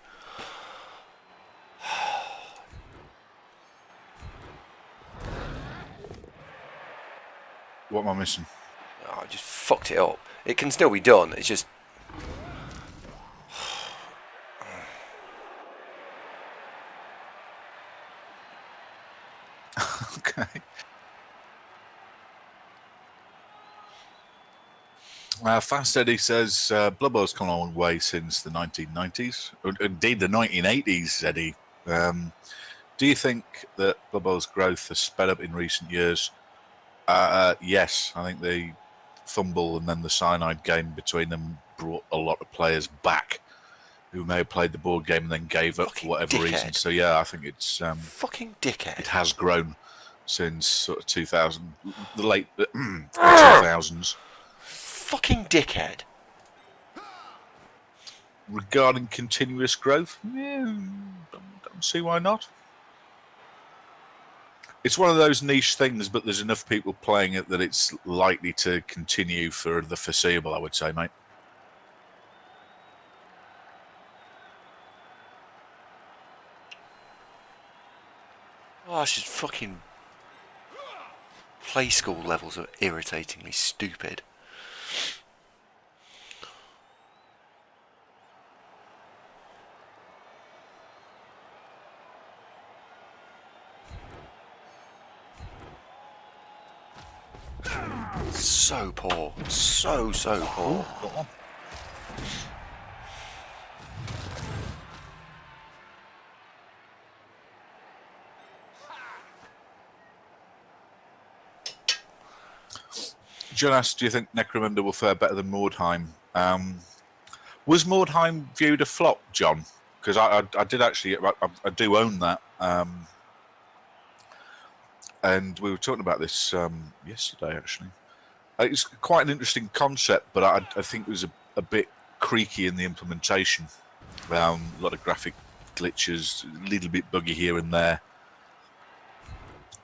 What am I missing? Oh, I just fucked it up. It can still be done, it's just... Okay. Fast Eddie says Blood Bowl's come a long way since the 1990s. Indeed, the 1980s, Eddie. Do you think that Blood Bowl's growth has sped up in recent years? Yes, I think the Fumble and then the Cyanide game between them brought a lot of players back who may have played the board game and then gave up for whatever reason. So yeah, I think it's fucking dickhead. It has grown since sort of 2000, the late 2000s. Fucking dickhead. Regarding continuous growth, don't see why not. It's one of those niche things, but there's enough people playing it that it's likely to continue for the foreseeable, I would say, mate. Oh, it's just fucking... Play school levels are irritatingly stupid. So poor. So poor. Ooh, John asks, do you think Necromunda will fare better than Mordheim? Was Mordheim viewed a flop, John? Because I did actually, I do own that. And we were talking about this yesterday, actually. It's quite an interesting concept, but I think it was a bit creaky in the implementation. A lot of graphic glitches, a little bit buggy here and there.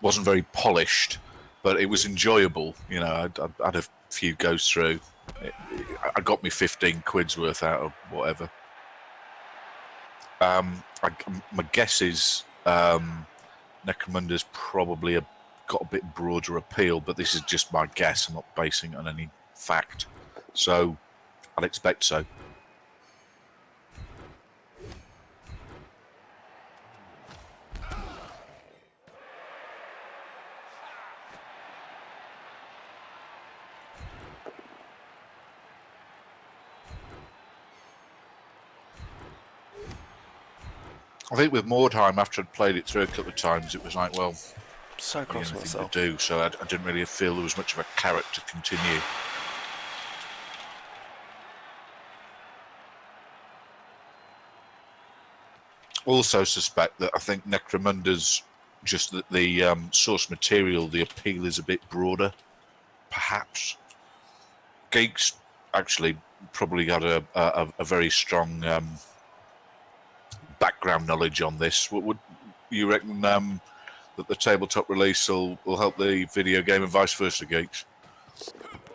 Wasn't very polished, but it was enjoyable. You know, I had a few goes through. I got me 15 quid's worth out of whatever. My guess is Necromunda's probably got a bit broader appeal, but this is just my guess. I'm not basing it on any fact. So I'd expect so. I think with Mordheim, after I'd played it through a couple of times, it was like, well, so cross myself to do. So I didn't really feel there was much of a carrot to continue. Also suspect that I think Necromunda's just that the source material, the appeal is a bit broader, perhaps. Geeks actually probably got a very strong background knowledge on this. What would you reckon that the tabletop release will help the video game and vice versa, Geeks?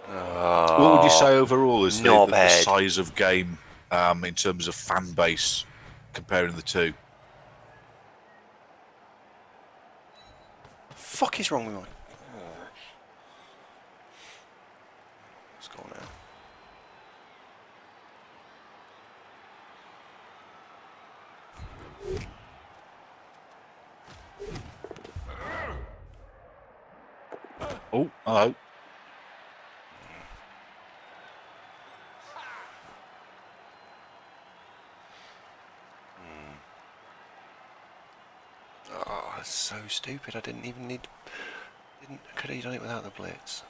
What would you say overall is the size of game in terms of fan base comparing the two? Fuck is wrong with my... What's going on? Oh, hello. stupid. I didn't even need... Could have done it without the blitz.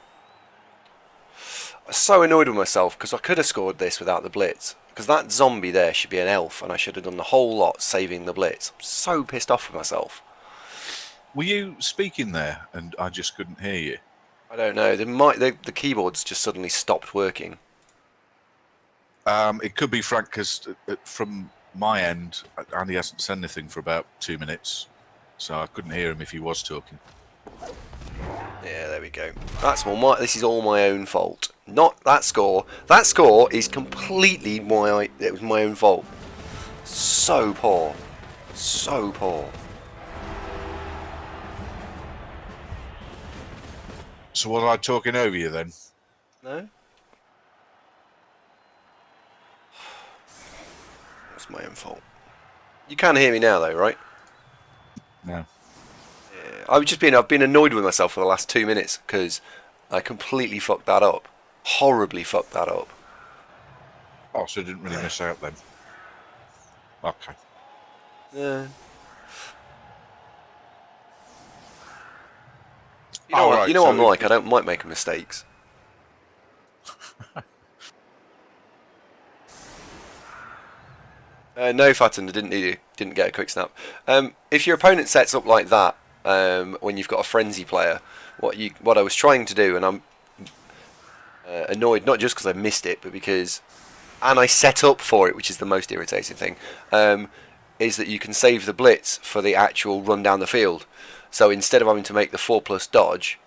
I was so annoyed with myself because I could have scored this without the blitz. Because that zombie there should be an elf and I should have done the whole lot saving the blitz. I'm so pissed off with myself. Were you speaking there and I just couldn't hear you? I don't know. The keyboards just suddenly stopped working. It could be Frank, because from my end, Andy hasn't said anything for about 2 minutes, so I couldn't hear him if he was talking. Yeah, there we go. This is all my own fault. Not that score. That score is completely it was my own fault. So poor. So poor. So was I talking over you then? No? That's my own fault. You can hear me now though, right? No. Yeah. I've been annoyed with myself for the last 2 minutes because I completely fucked that up. Horribly fucked that up. Oh, so I didn't really miss out then. Okay. Yeah. You know what? Right, so I'm like. I don't might make mistakes. No, Fatten, didn't get a quick snap. If your opponent sets up like that, when you've got a frenzy player, what I was trying to do, and I'm annoyed not just because I missed it, but because, and I set up for it, which is the most irritating thing, is that you can save the blitz for the actual run down the field. So instead of having to make the 4+ dodge,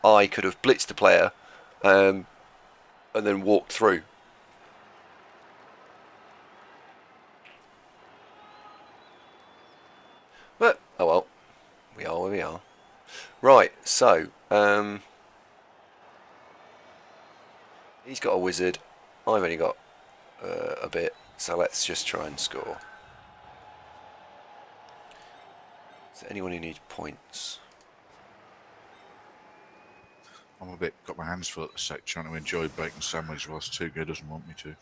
I could have blitzed the player, and then walked through. But, oh well, we are where we are. Right, so, he's got a wizard, I've only got a bit, so let's just try and score. Is there anyone who needs points? I'm got my hands full at the sec trying to enjoy bacon sandwich whilst Tugo doesn't want me to.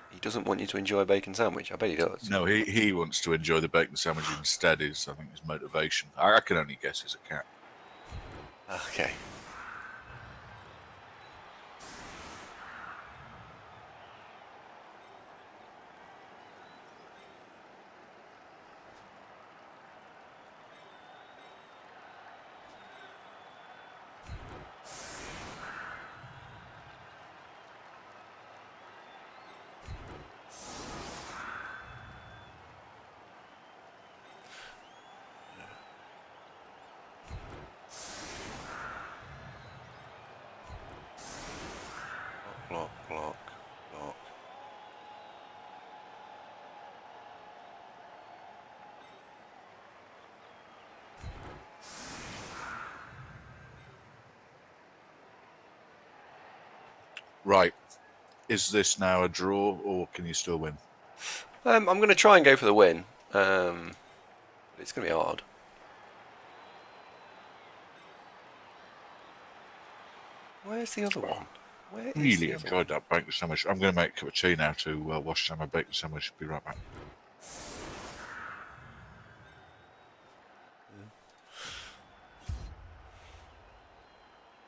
He doesn't want you to enjoy a bacon sandwich? I bet he does. No, he wants to enjoy the bacon sandwich instead, I think, his motivation. I can only guess he's a cat. Okay. Block. Right. Is this now a draw, or can you still win? I'm going to try and go for the win. It's going to be hard. Where's the other one? Where is really the other enjoyed that bacon sandwich. I'm going to make a cup of tea now to wash down my bacon sandwich. Be right back.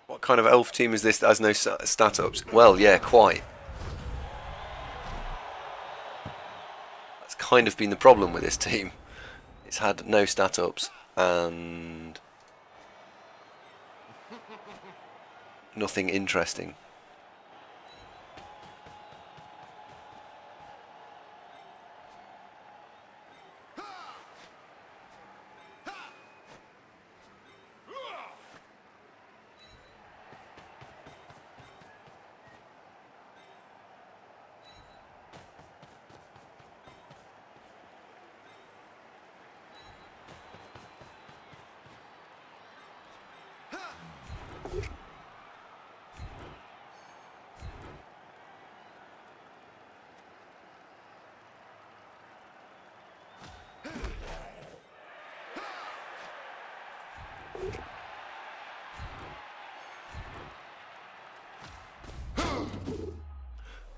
What kind of elf team is this that has no stat ups? Well, yeah, quite. That's kind of been the problem with this team. It's had no stat ups and nothing interesting.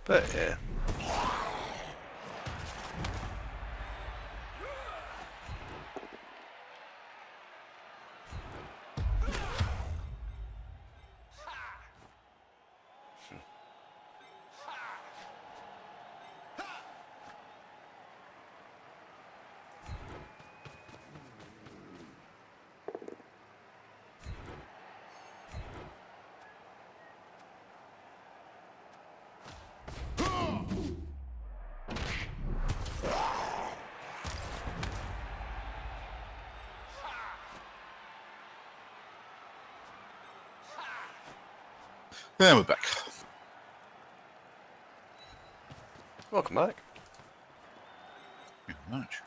But yeah. Then we're back. Welcome back. Thank you very much.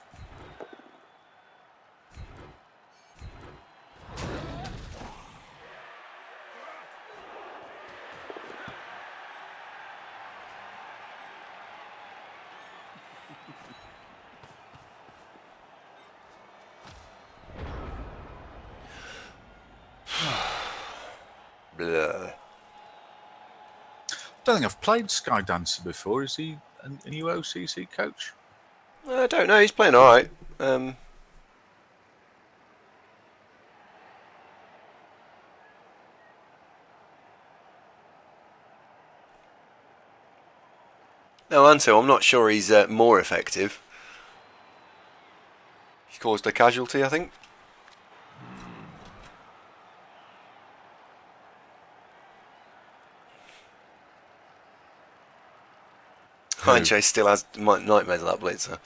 Blah. I don't think I've played Skydancer before. Is he a new OCC coach? I don't know. He's playing all right. No, Anto, I'm not sure he's more effective. He caused a casualty, I think. Ancho still has nightmares of that blitzer.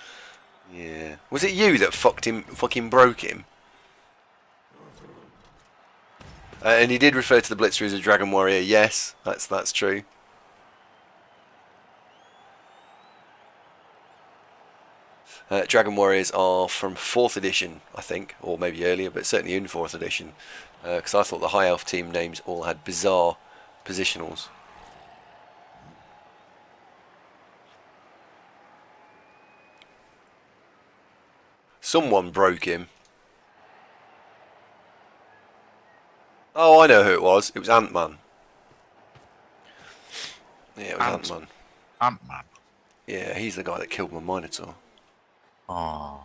Yeah. Was it you that fucking broke him? And he did refer to the blitzer as a dragon warrior. Yes, that's true. Dragon Warriors are from 4th edition, I think, or maybe earlier, but certainly in 4th edition, because I thought the High Elf team names all had bizarre positionals. Someone broke him. Oh, I know who it was. It was Ant-Man. Yeah, it was Ant-Man. Ant-Man? Yeah, he's the guy that killed my Minotaur. Oh.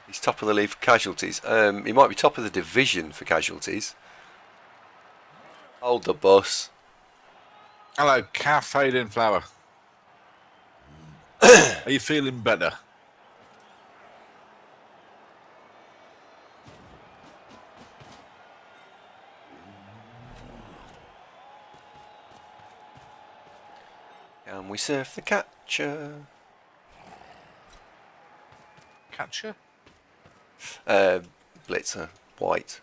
He's top of the league for casualties. He might be top of the division for casualties. Hold the bus. Hello, Cafe in Flower. Are you feeling better? Can we surf the catcher? Catcher? Blitzer. White.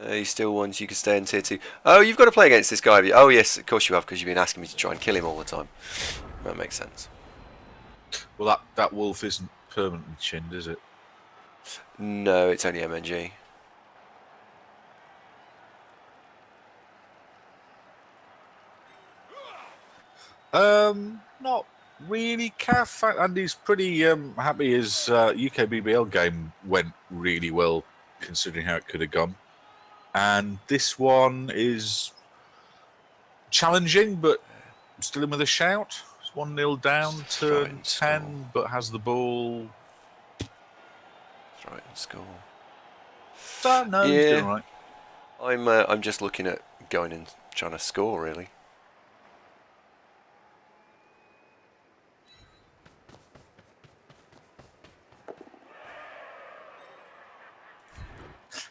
He still wants you can stay in tier 2. Oh, you've got to play against this guy, have you? Oh, yes, of course you have, because you've been asking me to try and kill him all the time. That makes sense. Well, that wolf isn't permanently chinned, is it? No, it's only MNG. Not really, Caff. And he's pretty happy his UK BBL game went really well, considering how it could have gone. And this one is challenging, but still in with a shout. It's 1-0 down to 10, but has the ball. Throw it and score. No, he's doing all right. I'm just looking at going and trying to score, really.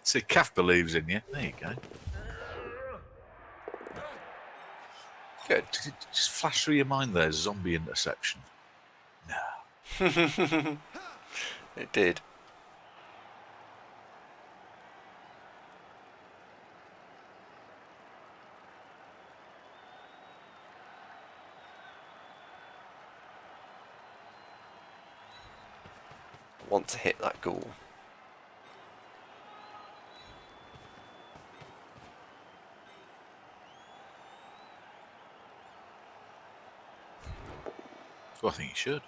See, Caff believes in you. There you go. Good. Did it just flash through your mind there, zombie interception? No. It did. I want to hit that goal. Well, I think you should.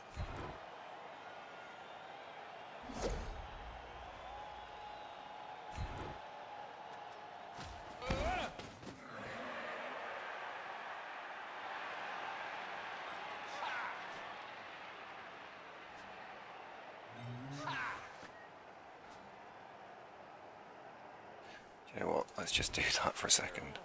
You know what? Let's just do that for a second.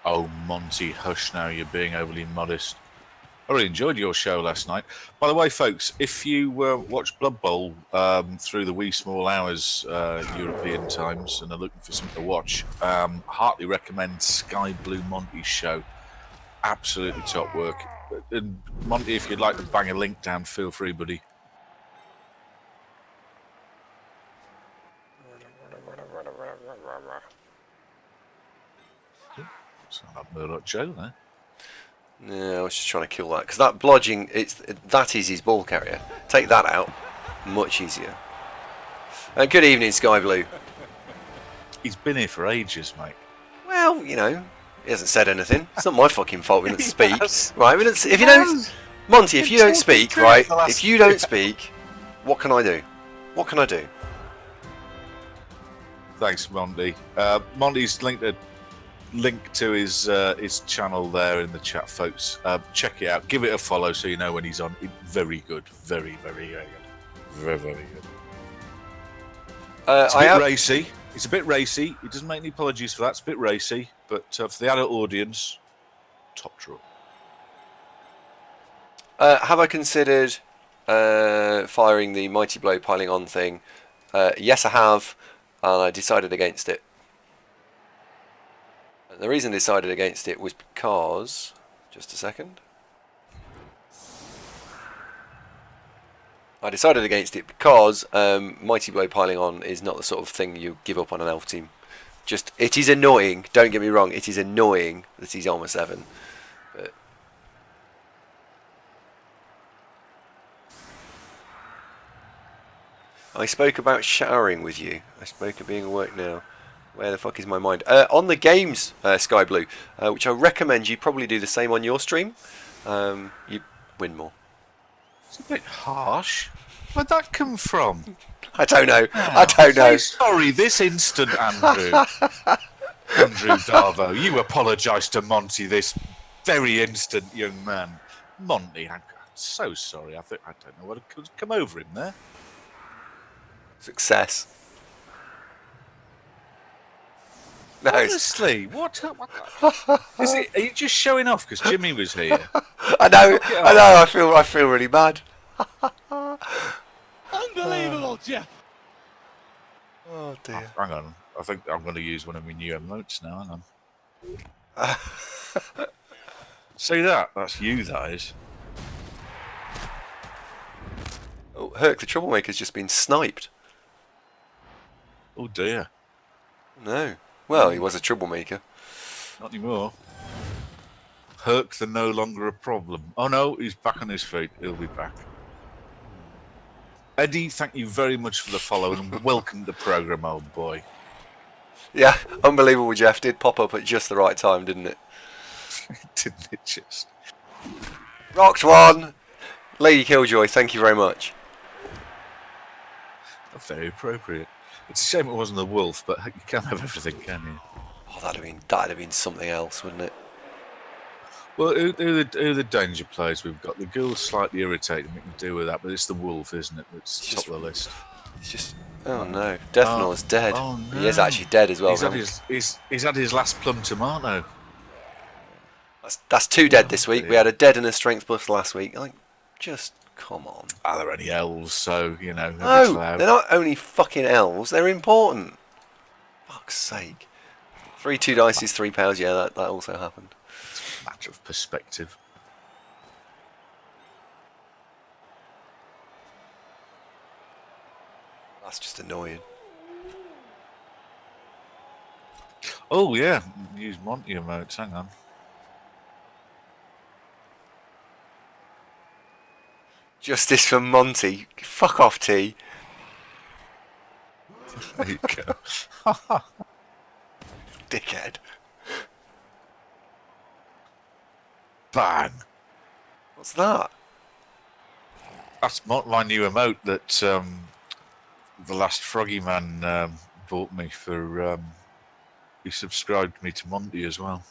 Oh, Monty, hush now. You're being overly modest. I really enjoyed your show last night. By the way, folks, if you watch Blood Bowl through the wee small hours European times and are looking for something to watch, heartily recommend Sky Blue Monty's show. Absolutely top work. And Monty, if you'd like to bang a link down, feel free, buddy. Sound like Murdoch Joe there. No, I was just trying to kill that because that blodging, that is his ball carrier. Take that out, much easier. Good evening, Sky Blue. He's been here for ages, mate. Well, you know, he hasn't said anything. It's not my fucking fault we don't speak, right? If you don't, Monty, if you don't speak, right? If you don't speak, what can I do? What can I do? Thanks, Monty. Monty's link to his channel there in the chat, folks. Check it out. Give it a follow so you know when he's on. Very good. Very, very good. Very, very good. It's a bit racy. It's a bit racy. He doesn't make any apologies for that. It's a bit racy. But for the adult audience, top draw. Have I considered firing the Mighty Blow piling on thing? Yes, I have. And I decided against it. And the reason I decided against it was because... Just a second. I decided against it because Mighty Blow piling on is not the sort of thing you give up on an elf team. It is annoying, don't get me wrong, it is annoying that he's Armour 7. But I spoke about showering with you. I spoke of being at work now. Where the fuck is my mind? On the games, Sky Blue, which I recommend you probably do the same on your stream. You win more. It's a bit harsh. Where'd that come from? I don't know. I don't know. Sorry, this instant, Andrew. Andrew Darvo, you apologise to Monty this very instant, young man. Monty, I'm so sorry. I don't know what could come over him there. Success. No, honestly, what is it? Are you just showing off because Jimmy was here? I know. I feel really bad. Unbelievable, Jeff. Oh dear. Hang on. I think I'm going to use one of my new emotes now. Hang on. See that? That's you, that is. Oh, Herc, the troublemaker's just been sniped. Oh dear. No. Well, he was a troublemaker. Not anymore. Herc, the no longer a problem. Oh no, he's back on his feet. He'll be back. Eddie, thank you very much for the follow and welcome to the programme, old boy. Yeah, unbelievable, Jeff. Did pop up at just the right time, didn't it? Didn't it just? Rocked one! Lady Killjoy, thank you very much. Very appropriate. It's a shame it wasn't the wolf, but you can't have everything, can you? Oh, that'd have been something else, wouldn't it? Well, who are the danger players we've got? The ghoul's slightly irritating. We can deal with that, but it's the wolf, isn't it? That's top of the list. It's just... Oh no, Deathnor's dead. Oh, no. He is actually dead as well. He's had his last plum tomato. That's two dead this week. We had a dead and a strength plus last week. Like, just come on. Are there any elves? So you know. No, they're not only fucking elves. They're important. Fuck's sake. 3-2 dice is £3. Yeah, that also happened. It's a matter of perspective. That's just annoying. Oh yeah, use Monty emotes. Hang on. Justice for Monty. Fuck off, T. There you go. Dickhead. Bang. What's that? That's my new emote that the last Froggy Man bought me for. He subscribed me to Monty as well.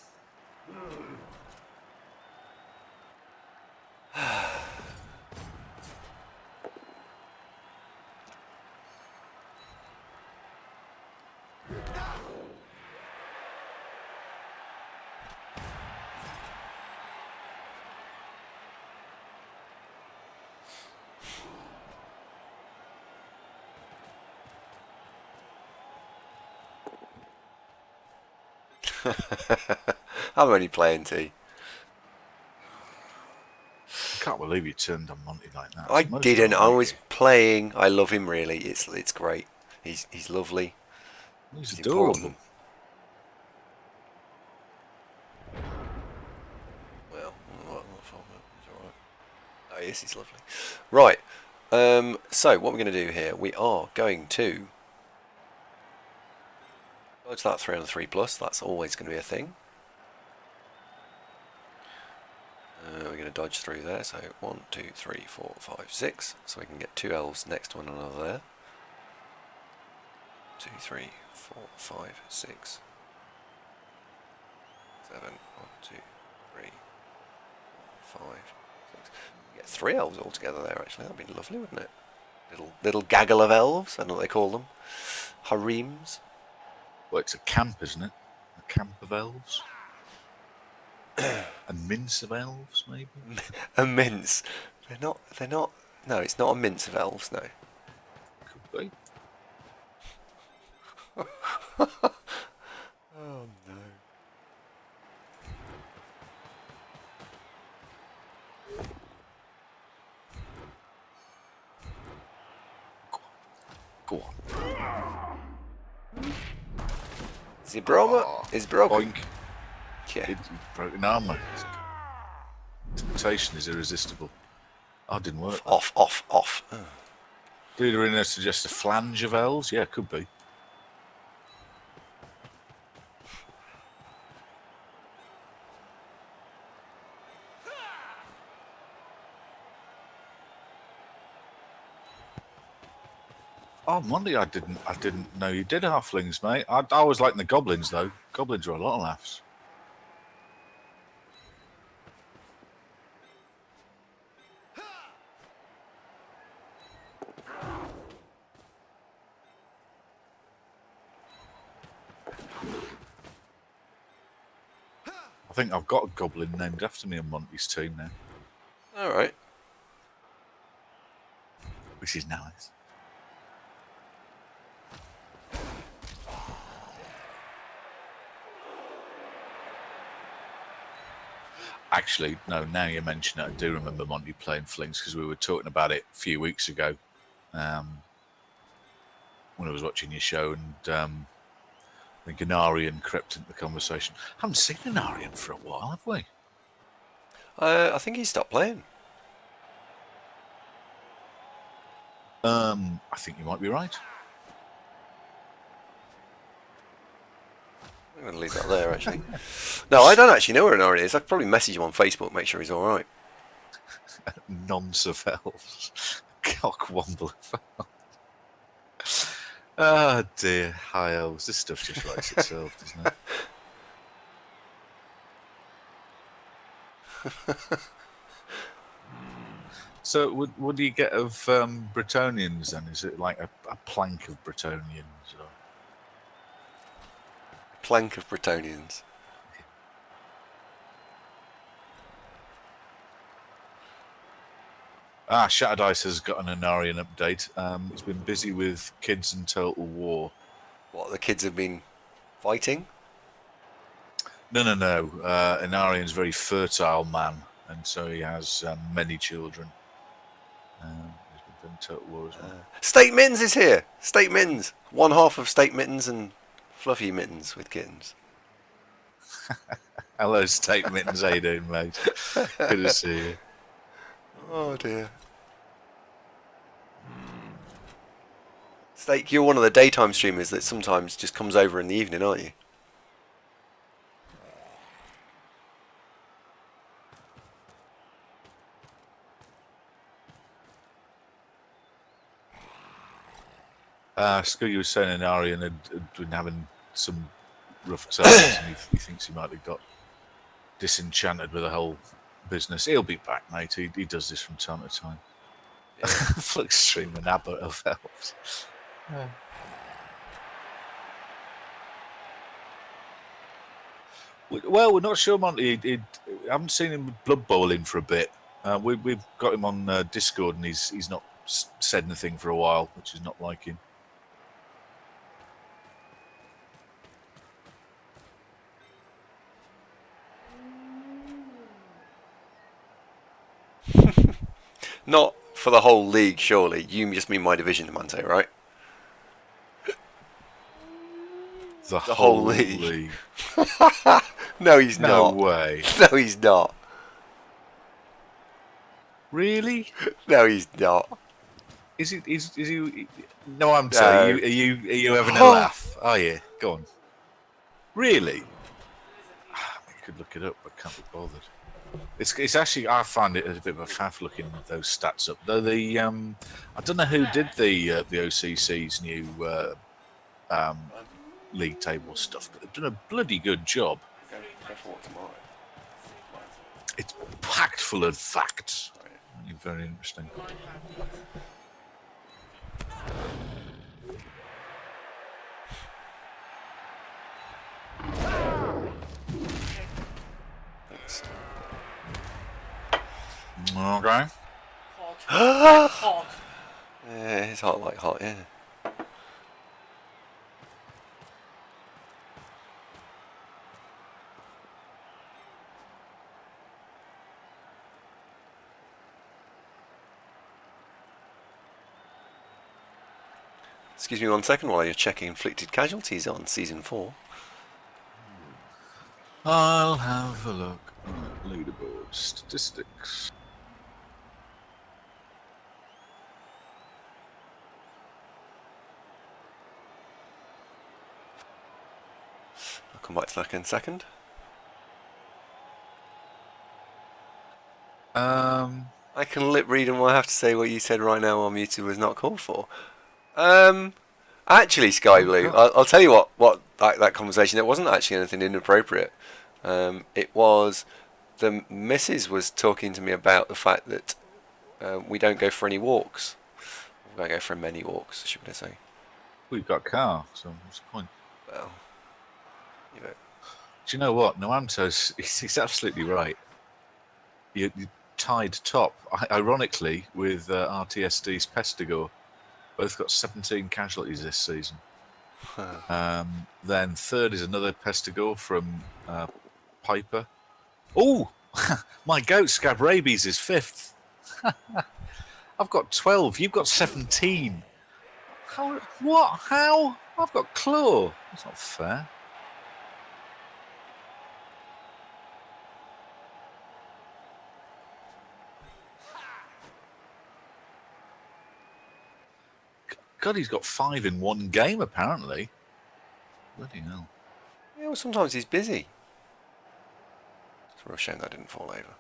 I'm only playing T. I can't believe you turned on Monty like that. I didn't. I was playing. I love him really. It's great. He's lovely. He's adorable. Important. Well, it's alright. Oh yes, he's lovely. Right. So what we're going to do here? We are going to dodge that 3 on 3 plus. That's always going to be a thing. We're going to dodge through there, so 1, 2, 3, 4, 5, 6. So we can get 2 elves next to one another there. 2, 3, 4, 5, 6, 7, 1, 2, 3, 4, 5, 6. We get 3 elves all together there actually. That'd be lovely, wouldn't it? Little gaggle of elves, I don't know what they call them. Harems. Well, it's a camp, isn't it? A camp of elves. A mince of elves, maybe? A mince. They're not. No, it's not a mince of elves, no. Could be. Oh, no. Go on. Zibroma is broken. Boink. Yeah. It's broken armour. Temptation is irresistible. Oh, it didn't work. Off. Oh. Did Arena suggest a flange of elves? Yeah, could be. Oh, Monday, I didn't know you did halflings, mate. I always liked the goblins though. Goblins are a lot of laughs. I think I've got a goblin named after me on Monty's team now. All right. Which is nice. Actually, no, now you mention it, I do remember Monty playing Flings because we were talking about it a few weeks ago when I was watching your show, and I think an Arian crept into the conversation. I haven't seen an Arian for a while, have we? I think he stopped playing. I think you might be right. I'm going to leave that there, actually. No, I don't actually know where an Ari is. I could probably message him on Facebook, make sure he's all right. Nonce of elves. Cockwomble of elves. Oh, dear. High elves. This stuff just writes itself, doesn't it? So, what do you get of Bretonnians, then? Is it like a plank of Bretonnians? Or? Plank of Bretonnians. Shatterdice has got an Anarian update. He's been busy with kids and Total War. What, the kids have been fighting? No. Anarian's a very fertile man, and so he has many children. He's been doing Total War as well. State Mittens is here! State Mittens! One half of State Mittens and Fluffy Mittens with kittens. Hello, State Mittens. How you doing, mate? Good to see you. Oh, dear. Steak, you're one of the daytime streamers that sometimes just comes over in the evening, aren't you? Scoogy was saying an Arian had been having some rough times, and he thinks he might have got disenchanted with the whole business. He'll be back, mate. He does this from time to time. Yeah. Flux stream and Abbott of elves. Yeah. Well, we're not sure, Monty. I haven't seen him Blood Bowling for a bit. We've got him on Discord, and he's not said anything for a while, which is not like him. Not for the whole league, surely. You just mean my division, Amante, right? The whole league. No, he's No not. way. No, he's not. Really? No, he's not. Is he? No, I'm No. telling you. Are you having a laugh? Are you? Go on. Really? I could look it up, but can't be bothered. It's actually, I find it a bit of a faff looking those stats up. Though the I don't know who did the OCC's new league table stuff, but they've done a bloody good job. Go for what tomorrow? It's packed full of facts. Very interesting. Thanks. Okay. Hot. Yeah, it's hot like hot, yeah. Excuse me 1 second while you're checking inflicted casualties on Season 4. I'll have a look at leaderboard statistics. I'll come back to that in a second. I can lip read and what I have to say what you said right now while muted was not called for. Actually, Sky Blue, I'll tell you what that conversation, it wasn't actually anything inappropriate. It was, the missus was talking to me about the fact that we don't go for any walks. We don't go for many walks, should we say. We've got a car, so what's the point? Well, you know. Do you know what? Noamto's, he's absolutely right. You tied top, ironically, with RTSD's Pestigor. Both got 17 casualties this season. Then third is another Pestigor from Piper. Oh, my goat Scab Rabies is fifth. I've got 12. You've got 17. How? What? How? I've got Claw. That's not fair. God, he's got 5 in one game, apparently. Bloody hell. Yeah, well, sometimes he's busy. It's a real shame that didn't fall over.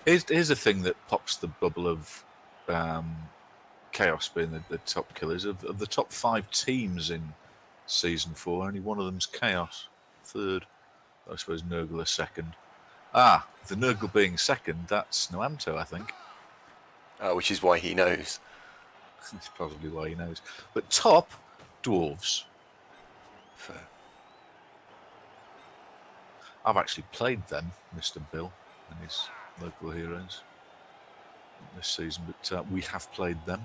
Here's a thing that pops the bubble of Chaos being the top killers. Of the top 5 teams in Season 4, only one of them's Chaos. Third. I suppose Nurgle is second. The Nurgle being second, that's Noamto, I think. Which is why he knows. That's probably why he knows. But top, Dwarves. Fair. I've actually played them, Mr. Bill and his local heroes this season, but we have played them.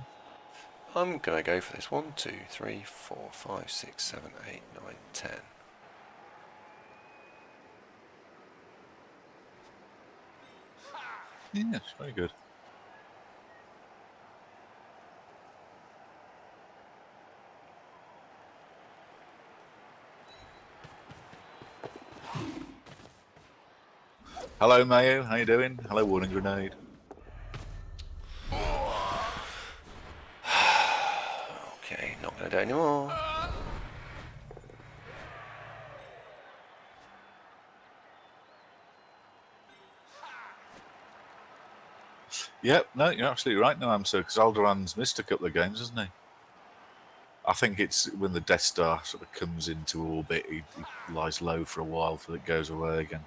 I'm going to go for this. 1, 2, 3, 4, 5, 6, 7, 8, 9, 10. Yes, very good. Hello, Mayo. How you doing? Hello, Warning Grenade. Okay, not going to do it anymore. Yep, no, you're absolutely right, Noamto, because Alderan's missed a couple of games, hasn't he? I think it's when the Death Star sort of comes into orbit, he lies low for a while till it goes away again.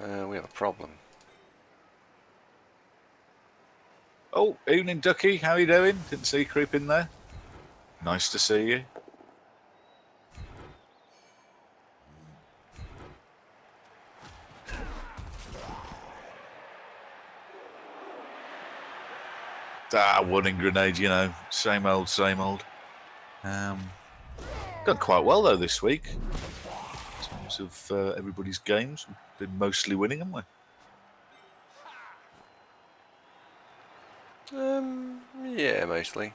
We have a problem. Oh, evening, Ducky. How you doing? Didn't see you creep in there. Nice to see you. Warning grenade, you know, same old, same old. Done quite well though this week. In terms of everybody's games, we've been mostly winning, haven't we? Yeah, mostly.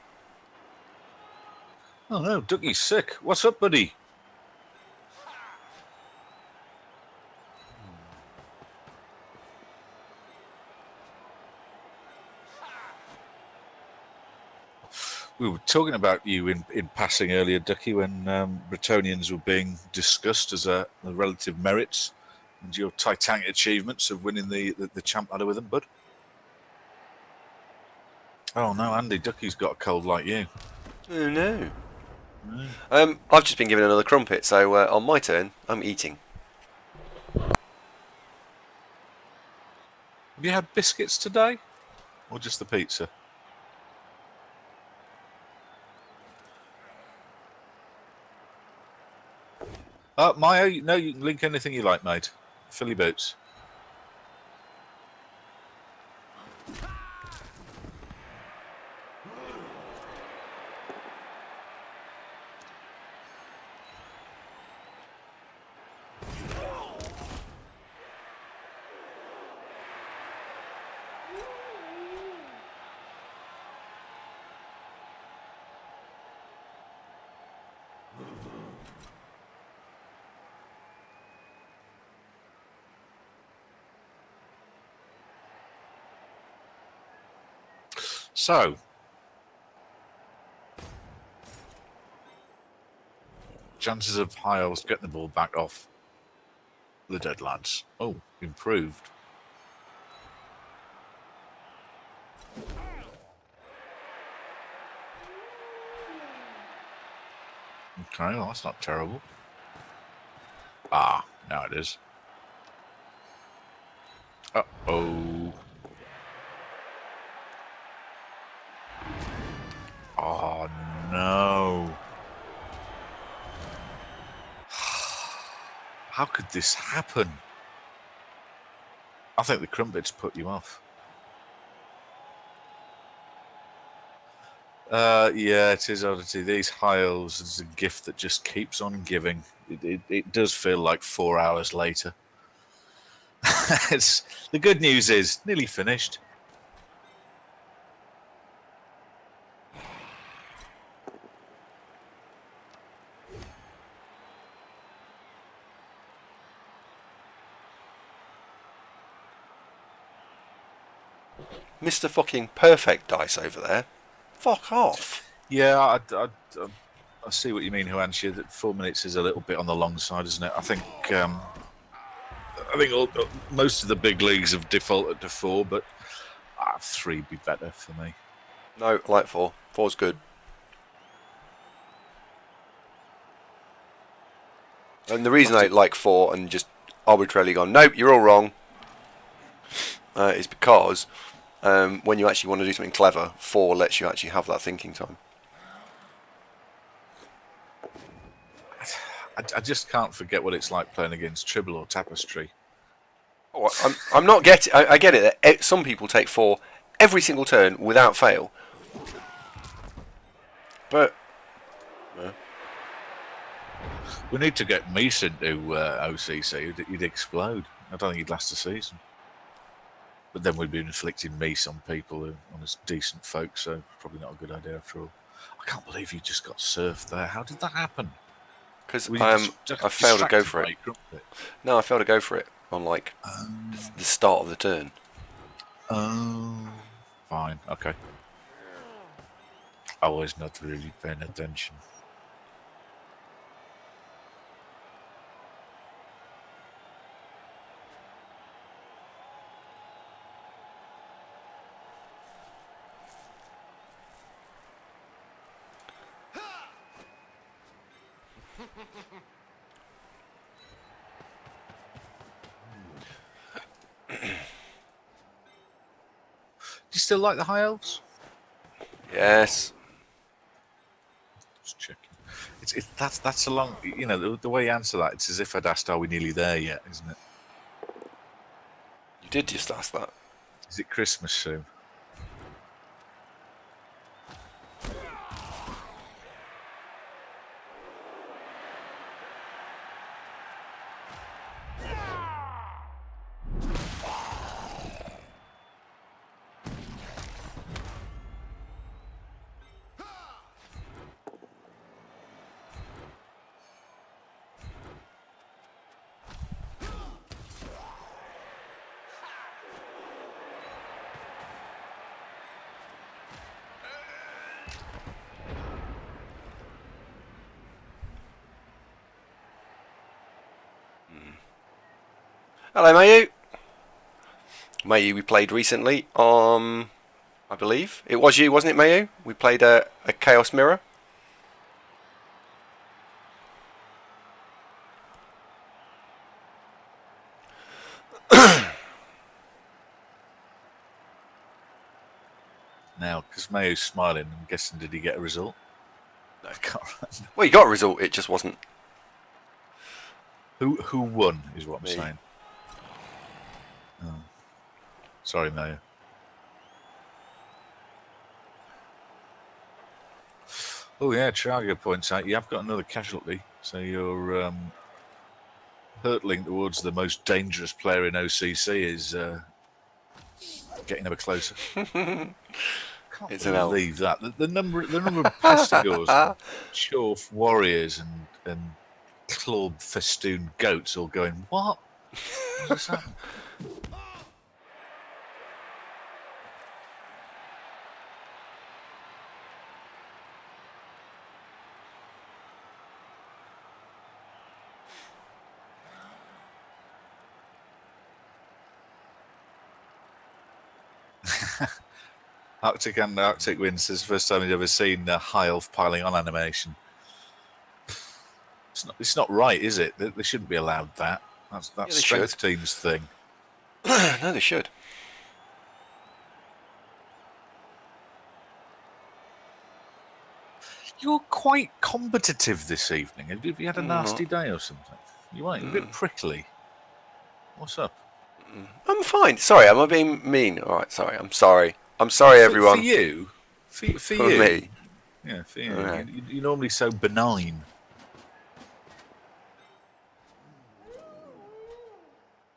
Oh no, Ducky's sick. What's up, buddy? We were talking about you in passing earlier, Ducky, when Bretonians were being discussed as the relative merits and your titanic achievements of winning the champ ladder with them, bud. Oh no, Andy, Ducky's got a cold like you. Oh no. I've just been given another crumpet, so on my turn, I'm eating. Have you had biscuits today? Or just the pizza? Maya, no, you can link anything you like, mate. Philly boots. So, chances of High Elves getting the ball back off the dead lads. Oh, improved. Okay, well, that's not terrible. Ah, now it is. Uh-oh. Oh, no. How could this happen? I think the crumpets put you off. Yeah, it is oddity. These High Elves is a gift that just keeps on giving. It does feel like 4 hours later. The good news is, nearly finished. Mr. fucking Perfect Dice over there. Fuck off. Yeah, I see what you mean, Huanxia. That 4 minutes is a little bit on the long side, isn't it? I think most of the big leagues have defaulted to 4, but 3 would be better for me. No, I like 4. 4's good. And the reason I like 4 and just arbitrarily gone, nope, you're all wrong, is because when you actually want to do something clever, 4 lets you actually have that thinking time. I just can't forget what it's like playing against Tribble or Tapestry. Oh, I'm not getting. I get it. That some people take 4 every single turn without fail, but we need to get Meese into OCC. He'd explode. I don't think he'd last a season. But then we'd be inflicting Meese on people, on us decent folk, so probably not a good idea after all. I can't believe you just got surfed there. How did that happen? Because I failed to go for it. No, I failed to go for it on like the start of the turn. Oh, fine, okay. I was not really paying attention. Do you still like the High Elves? Yes. Just checking. That's a long. You know, the way you answer that, it's as if I'd asked, "Are we nearly there yet?" Isn't it? You did just ask that. Is it Christmas soon? Hello, Mayu. Mayu, we played recently on, I believe it was you, wasn't it, Mayu? We played a Chaos Mirror. Now, because Mayu's smiling, I'm guessing, did he get a result? No. I can't remember. Well, you got a result. It just wasn't. Who won is what I'm Me. saying. Oh. Sorry, Mayu. Oh yeah, Trago points out you have got another casualty, so you're hurtling towards the most dangerous player in OCC is getting ever closer. It's Can't an elf. believe that the number of pestigors, Chorf warriors, and club festooned goats all going what? What's happening? Arctic and Arctic Wind says first time he's ever seen a high elf piling on animation. It's not right, is it? They shouldn't be allowed that. That's strength team's thing. No, they should. You're quite competitive this evening. Have you had a nasty day or something? You might be a bit prickly. What's up? I'm fine. Sorry, am I being mean? All right, sorry. I'm sorry. I'm sorry, everyone. For you? For you? Me? Yeah, for you. Okay. You're normally so benign.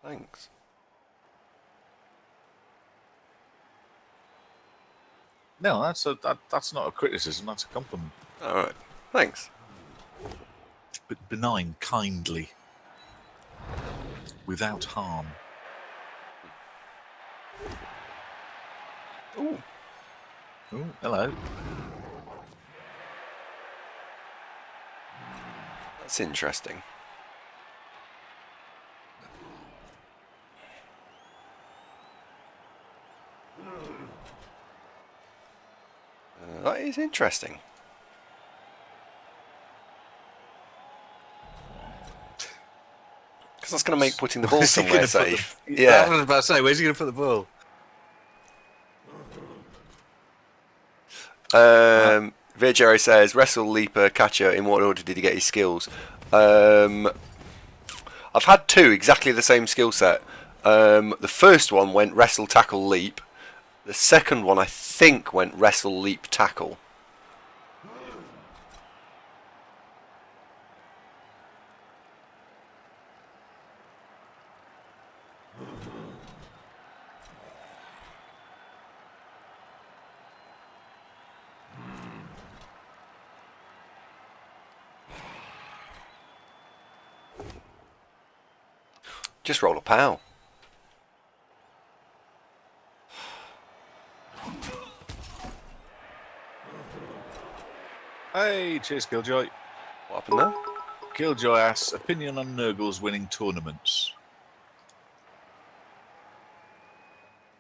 Thanks. No, that's not a criticism. That's a compliment. All right. Thanks. But benign, kindly, without harm. Ooh. Ooh, hello. That's interesting. That is interesting. Because that's going to make putting the ball somewhere safe. Yeah. I was about to say, where's he going to put the ball? Virgero says, wrestle, leaper, catcher, in what order did he get his skills? I've had two exactly the same skill set. The first one went wrestle, tackle, leap. The second one, I think, went wrestle, leap, tackle. Just roll a pow. Hey, cheers, Killjoy. What happened there? Killjoy asks, opinion on Nurgle's winning tournaments?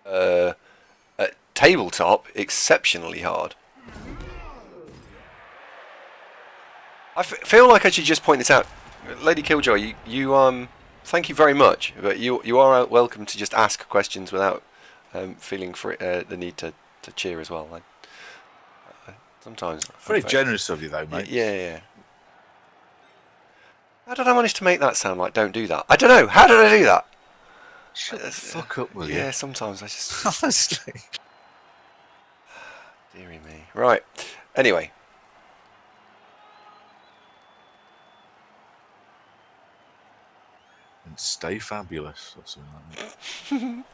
At tabletop, exceptionally hard. I feel like I should just point this out. Lady Killjoy, you thank you very much, but you are welcome to just ask questions without feeling the need to cheer as well. Like, sometimes. Very generous of you, though, mate. Yeah. How did I manage to make that sound like don't do that? I don't know. How did I do that? Shut the fuck up, will you? Yeah, sometimes I just... Honestly. Deary me. Right. Anyway. And stay fabulous, or something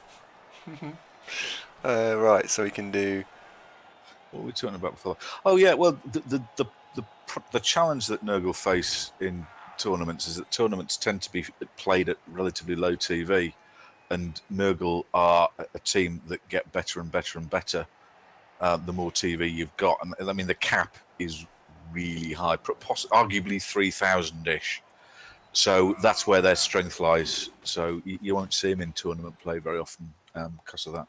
like that. Right, so we can do... What were we talking about before? Oh, yeah, well, the challenge that Nurgle face in tournaments is that tournaments tend to be played at relatively low TV, and Nurgle are a team that get better and better and better the more TV you've got. And I mean, the cap is really high, arguably 3,000-ish. So that's where their strength lies. So you won't see him in tournament play very often because of that.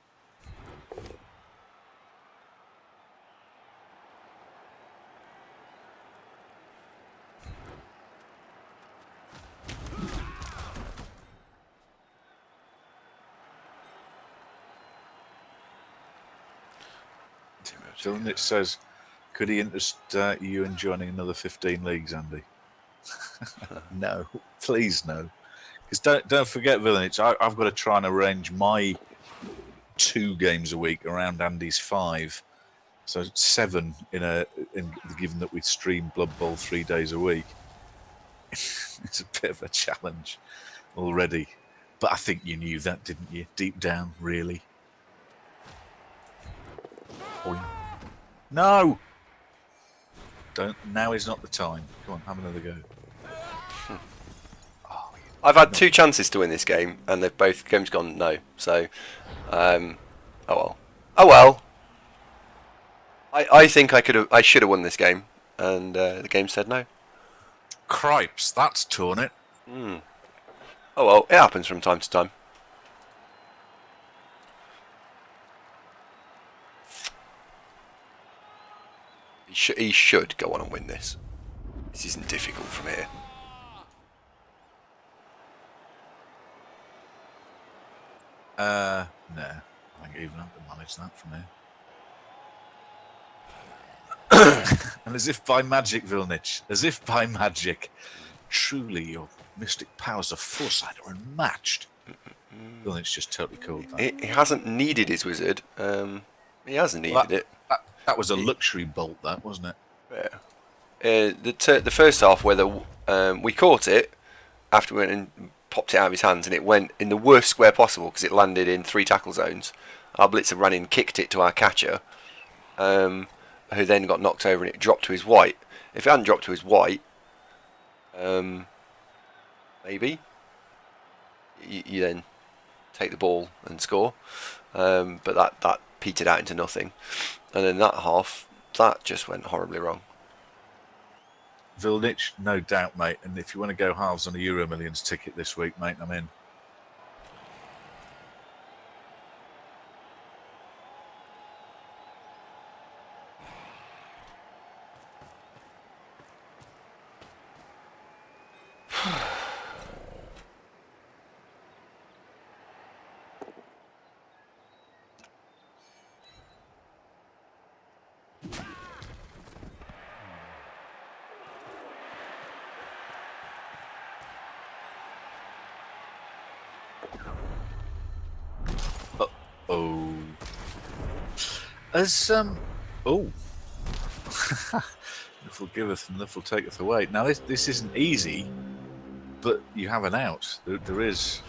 Dylan, it says, could he interest you in joining another 15 leagues, Andy? No, please no. Because don't forget, Villanich, I've got to try and arrange my 2 games a week around Andy's 5. So 7 given that we stream Blood Bowl 3 days a week. It's a bit of a challenge already. But I think you knew that, didn't you? Deep down, really. Boing. No! Now is not the time. Come on, have another go. I've had 2 chances to win this game, and they've both games gone no. So, oh well. Oh well. I think I should have won this game, and the game said no. Cripes, that's torn it. Oh well, it happens from time to time. He should go on and win this. This isn't difficult from here. No. I think even I can manage that from here. And as if by magic, Vilnich, as if by magic, truly your mystic powers of foresight are unmatched. Vilnich just totally called that. He hasn't needed his wizard. He hasn't needed it. That was a luxury bolt, that, wasn't it? Yeah. The first half, where we caught it after we went and popped it out of his hands, and it went in the worst square possible because it landed in 3 tackle zones. Our blitzer ran in, kicked it to our catcher, who then got knocked over, and it dropped to his white. If it hadn't dropped to his white, maybe you then take the ball and score. But that petered out into nothing. And then that half, that just went horribly wrong. Vilnich, no doubt, mate. And if you want to go halves on a Euro Millions ticket this week, mate, I'm in. Enough will giveth and enough will taketh away. Now this isn't easy, but you have an out. There is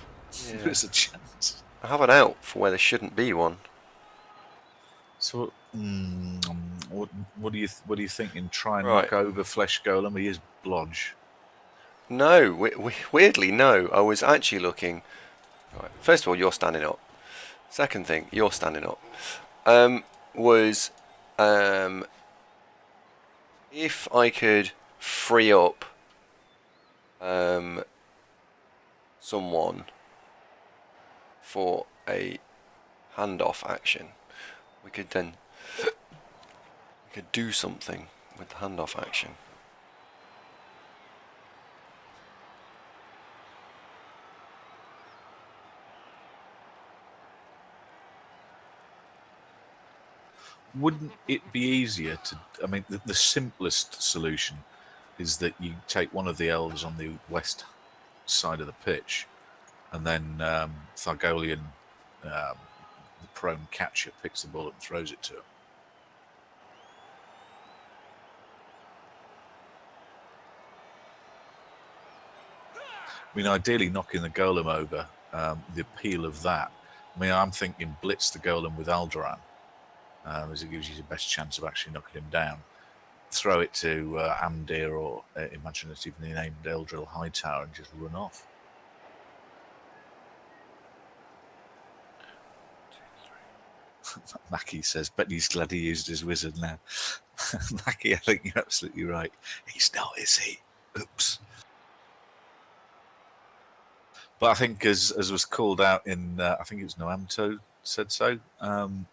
a chance. I have an out for where there shouldn't be one. So, what do you think in trying to knock over Flesh Golem? He is blodge. No, weirdly no. I was actually looking. Right. First of all, you're standing up. Second thing, you're standing up. If I could free up someone for a handoff action, we could do something with the handoff action. Wouldn't it be easier to... I mean, the simplest solution is that you take one of the elves on the west side of the pitch, and then Thargolian, the prone catcher, picks the ball up and throws it to him. I mean, ideally knocking the golem over, the appeal of that. I mean, I'm thinking blitz the golem with Alderaan, as it gives you the best chance of actually knocking him down. Throw it to Amdir or imaginatively named Eldril Hightower and just run off. Mackie says, bet he's glad he used his wizard now. Mackie, I think you're absolutely right. He's not, is he? Oops. But I think, as was called out in, I think it was Noamto said so. I'm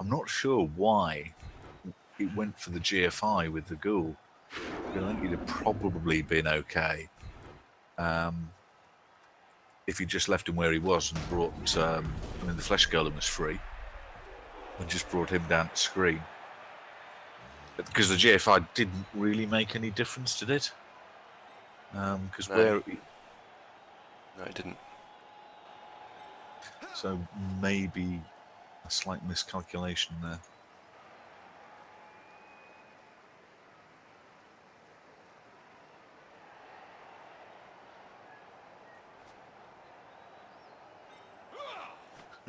not sure why it went for the GFI with the ghoul. I think he'd have probably been okay if he just left him where he was and brought. The flesh golem was free, and just brought him down to screen. Because the GFI didn't really make any difference, did it? Because No, it didn't. So maybe a slight miscalculation there.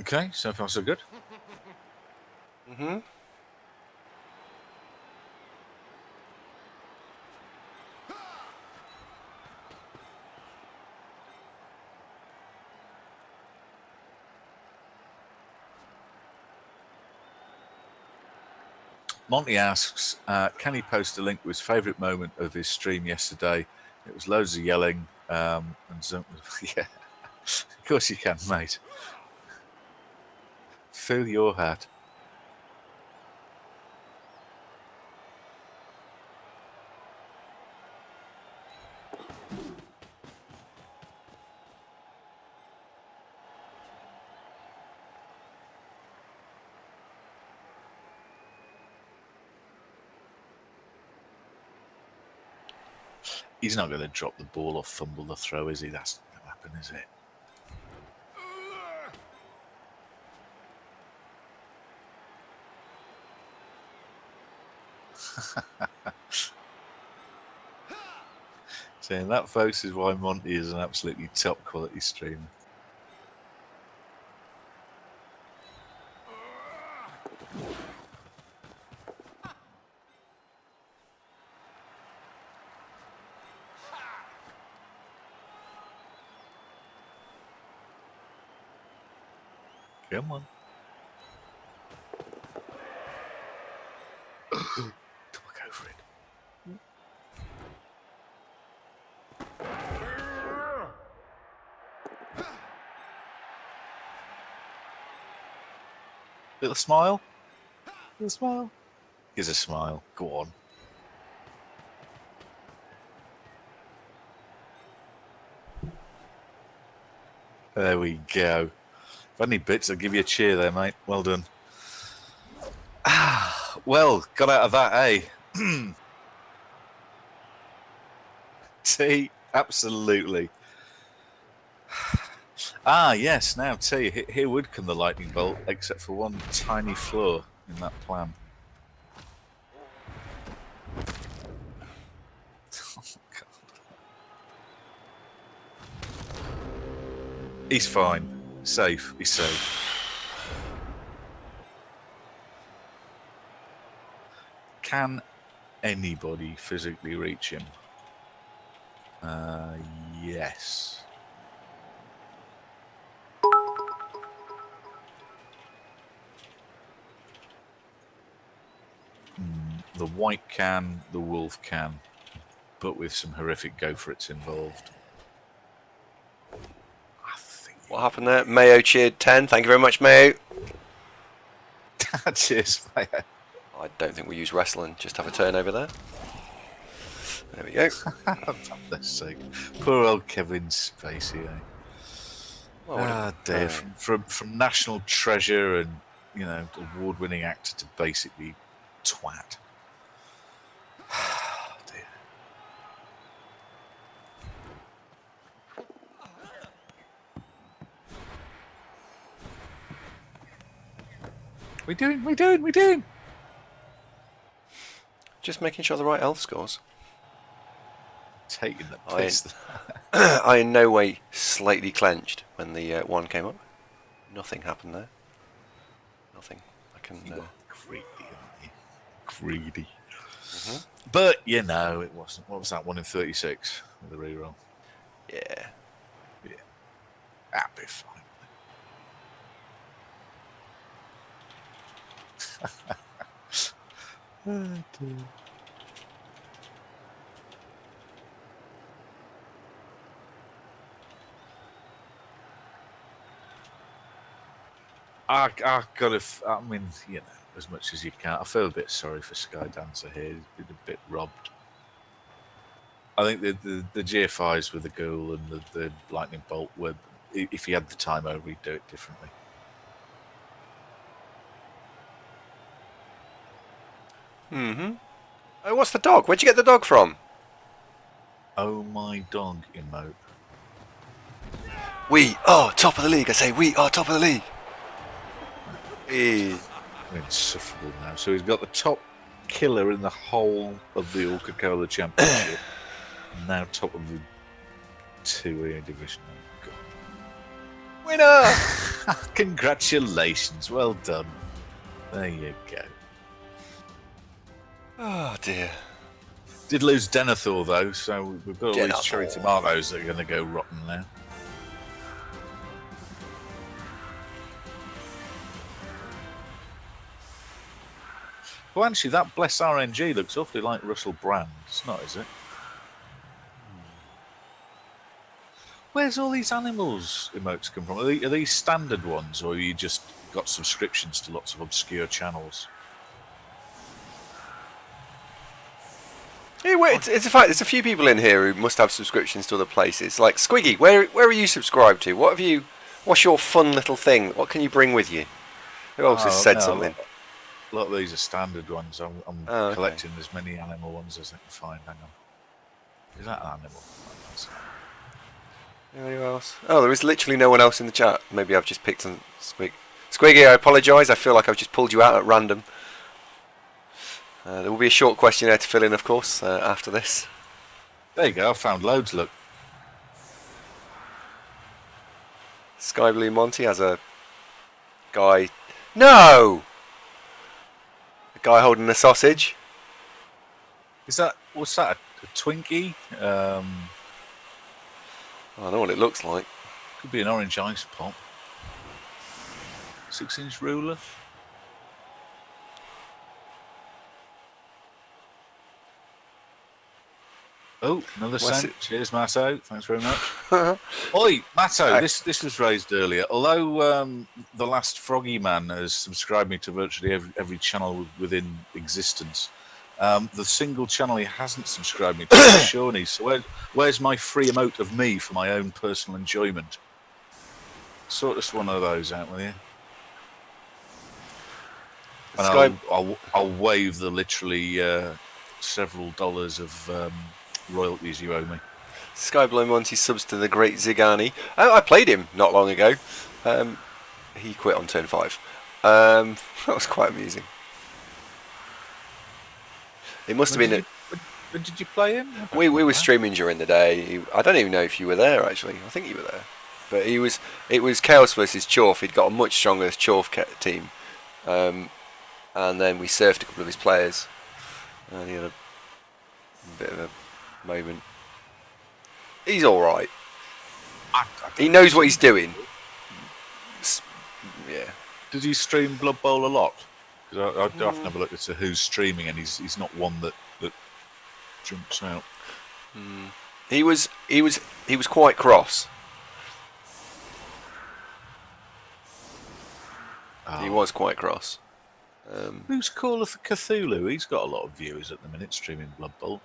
Okay, so far so good. Mm-hmm. Monty asks, can he post a link to his favourite moment of his stream yesterday? It was loads of yelling and some, yeah, of course you can, mate. Fill your hat. He's not going to drop the ball or fumble the throw, is he? That's not going to happen, is it? Saying that, folks, is why Monty is an absolutely top quality streamer. Come on. Double go for it. Little smile. Little smile. Here's a smile. Go on. There we go. If I had any bits, I'll give you a cheer there, mate. Well done. Well, got out of that, eh? T, absolutely. Yes, now T, here would come the lightning bolt, except for one tiny flaw in that plan. Oh, God. He's fine. Safe. He's safe. Can anybody physically reach him? Yes. The white can, the wolf can, but with some horrific go-for-its involved. What happened there? Mayo cheered 10. Thank you very much, Mayo. Cheers, Mayo. I don't think we use wrestling. Just have a turnover there. There we go. For God's sake. Poor old Kevin Spacey, eh? Well, dear. From national treasure and, award-winning actor to basically twat. Dear. We doing? Just making sure the right elf scores. Taking the piss. I in no way slightly clenched when the one came up. Nothing happened there. Nothing. I can. Greedy, aren't you? Greedy. Mm-hmm. But it wasn't. What was that? 1 in 36 with the reroll. Yeah. That'd be fine. Oh, dear. I got to. I mean, as much as you can. I feel a bit sorry for Skydancer here. He's been a bit robbed. I think the GFIs with the Ghoul and the Lightning Bolt were. If he had the time over, he'd do it differently. Mm-hmm. Oh, what's the dog? Where'd you get the dog from? Oh my dog emote. We are top of the league. I say we are top of the league. Hey. Insufferable now. So he's got the top killer in the whole of the Coca-Cola Championship. Now top of the 2A division. Oh, God. Winner! Congratulations. Well done. There you go. Oh dear. Did lose Denethor though, so we've got all these cherry tomatoes that are going to go rotten now. Well, actually, that Bless RNG looks awfully like Russell Brand. It's not, is it? Where's all these animals emotes come from? Are these standard ones, or have you just got subscriptions to lots of obscure channels? Yeah, wait, it's a fact. There's a few people in here who must have subscriptions to other places. Like Squiggy, where are you subscribed to? What's your fun little thing? What can you bring with you? Who else has said something? A lot of these are standard ones. I'm collecting as many animal ones as I can find. Hang on. Is that an animal? Anyone else? Oh, there is literally no one else in the chat. Maybe I've just picked on Squiggy, I apologise. I feel like I've just pulled you out at random. There will be a short questionnaire to fill in, of course, after this. There you go. I found loads, look. Sky Blue Monty has a guy... No! A guy holding a sausage. What's that? A Twinkie? I know what it looks like. Could be an orange ice pop. 6-inch ruler. Oh, another cent. Cheers, Matto. Thanks very much. Oi, Matto, this was raised earlier. Although the last Froggy Man has subscribed me to virtually every channel within existence, the single channel he hasn't subscribed me to is Shawnee. So where's my free emote of me for my own personal enjoyment? Sort us one of those out with you. And I'll waive the literally several dollars of royalties you owe me. Skyblue Monty subs to the great Zigani. I played him not long ago. He quit on turn 5. That was quite amusing. It must have been. When did you play him? We were streaming during the day. I don't even know if you were there actually. I think you were there. But it was Chaos versus Chorf. He'd got a much stronger Chorf team. And then we surfed a couple of his players. And he had a bit of a moment. He's alright. He knows what he's doing. Yeah. Did he stream Blood Bowl a lot? Because I often have a look at who's streaming, and he's not one that jumps out. He was quite cross. He was quite cross. Who's Call of Cthulhu? He's got a lot of viewers at the minute streaming Blood Bowl.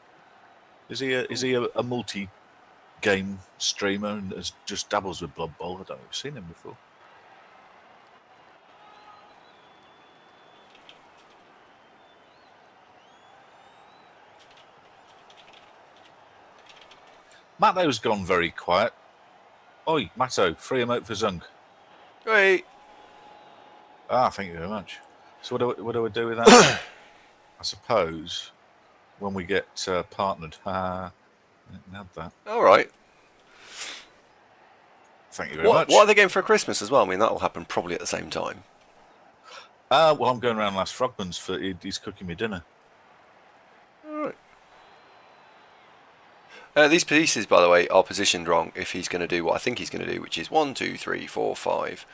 Is he a multi-game streamer and just dabbles with Blood Bowl? I don't know. I've seen him before. Matto's gone very quiet. Oi, Matto, free emote for Zunk. Great. Thank you very much. So what do I do with that? I suppose when we get partnered. I didn't have that. All right. Thank you very much. What are they getting for Christmas as well? I mean, that will happen probably at the same time. Well, I'm going around Last Frogman's for he's cooking me dinner. All right. These pieces, by the way, are positioned wrong if he's going to do what I think he's going to do, which is 1, 2, 3, 4, 5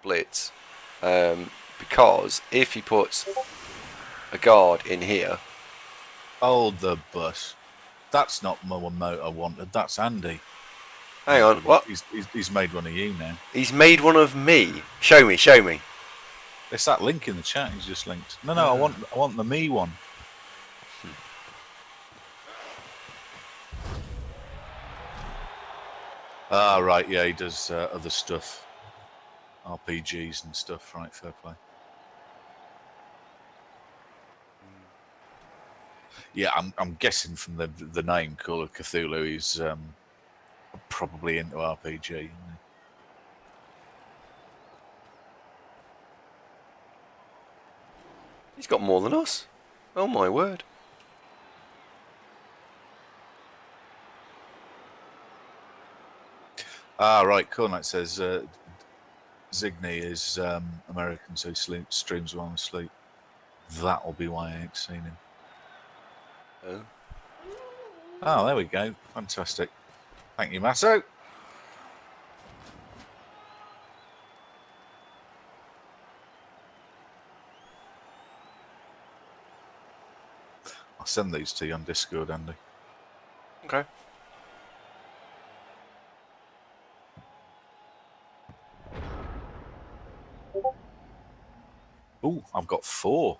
blitz. Because if he puts a guard in here... Hold the bus. That's not my emote I wanted. That's Andy. Hang on, what? He's made one of you now. He's made one of me. Show me. It's that link in the chat he's just linked. No, I want the me one. Ah, right, yeah, he does other stuff. RPGs and stuff, right, fair play. Yeah, I'm guessing from the name Call of Cthulhu, he's probably into RPG. Isn't he? He's got more than us. Oh my word. Ah, right, Cool Knight says Zigny is American, so he streams while asleep. That'll be why I ain't seen him. Oh, there we go. Fantastic. Thank you, Masso. I'll send these to you on Discord, Andy. Okay. Oh, I've got 4.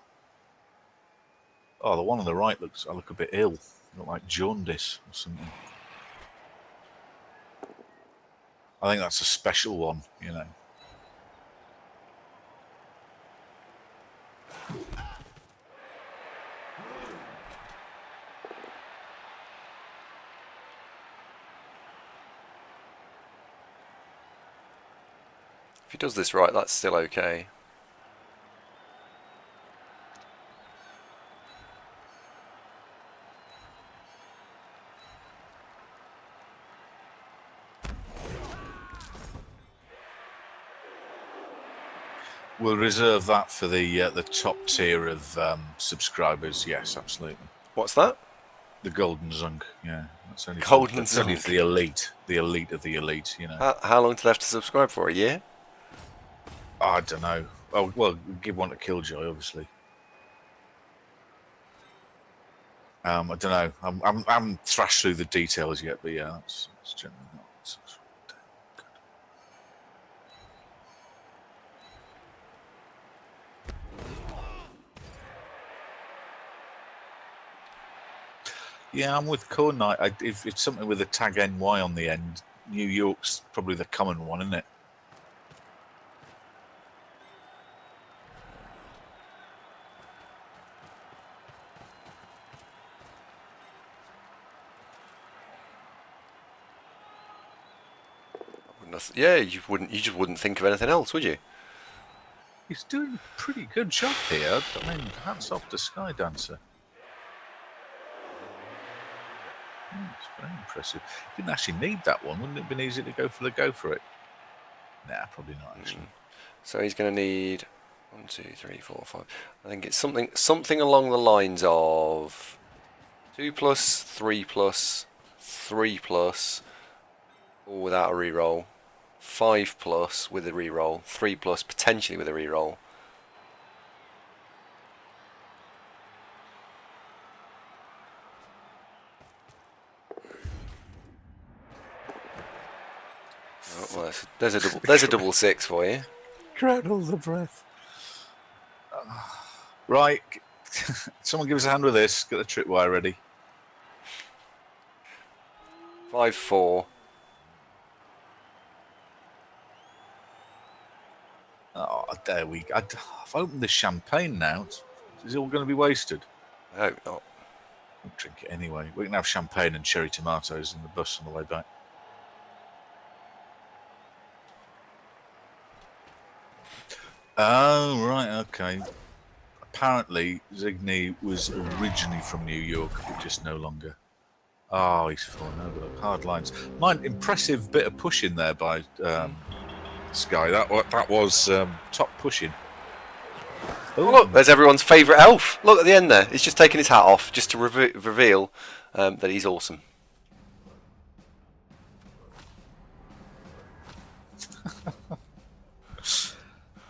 Oh, the one on the right I look a bit ill. I look like jaundice or something. I think that's a special one, you know. If he does this right, that's still okay. We'll reserve that for the top tier of subscribers. Yes, absolutely. What's that? The Golden Zunk. Yeah, that's only Golden only for the elite of the elite. You know. How long do they have to subscribe for? A year? I don't know. Oh well, give one to Killjoy, obviously. I don't know. I haven't thrashed through the details yet, but yeah, that's generally not. Yeah, I'm with Corn Knight. If it's something with a tag NY on the end, New York's probably the common one, isn't it? Yeah, you just wouldn't think of anything else, would you? He's doing a pretty good job here. I mean, hats off to Skydancer. It's very impressive. Didn't actually need that one. Wouldn't it have been easy to go for it? Nah, probably not actually. So he's going to need 1, 2, 3, 4, 5. I think it's something along the lines of 2+, 3+, 3+, all without a reroll, 5+ with a reroll, 3+ potentially with a reroll. Oh, well, there's a double 6 for you. Cradle the breath. Right, someone give us a hand with this. Get the tripwire ready. 5, 4. Oh, there we go. I've opened the champagne now. Is it all going to be wasted? I hope not. We'll drink it anyway. We can have champagne and cherry tomatoes in the bus on the way back. Oh, right, okay. Apparently, Zigny was originally from New York, but just no longer. Oh, he's fallen over. Hard lines. Mind, impressive bit of pushing there by Sky. That was top pushing. Oh, look, there's everyone's favourite elf. Look at the end there. He's just taking his hat off just to reveal that he's awesome.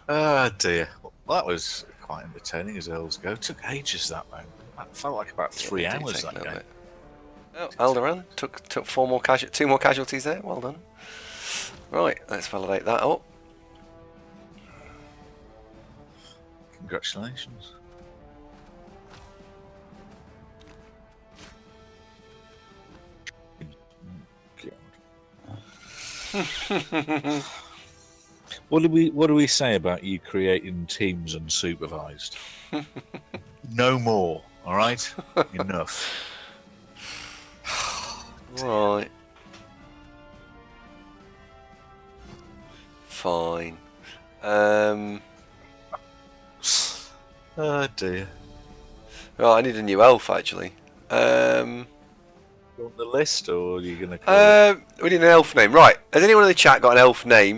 Ah, dear. Well, that was quite entertaining as elves go. It took ages, that man. That felt like about 3 hours, that game. Oh, Alderaan took 2 more casualties there. Well done. Right, let's validate that up. Congratulations. What do we say about you creating teams unsupervised? No more. All right. Enough. Right. Fine. Oh dear. Right, I need a new elf actually. You on the list, or are you going to? We need an elf name. Right. Has anyone in the chat got an elf name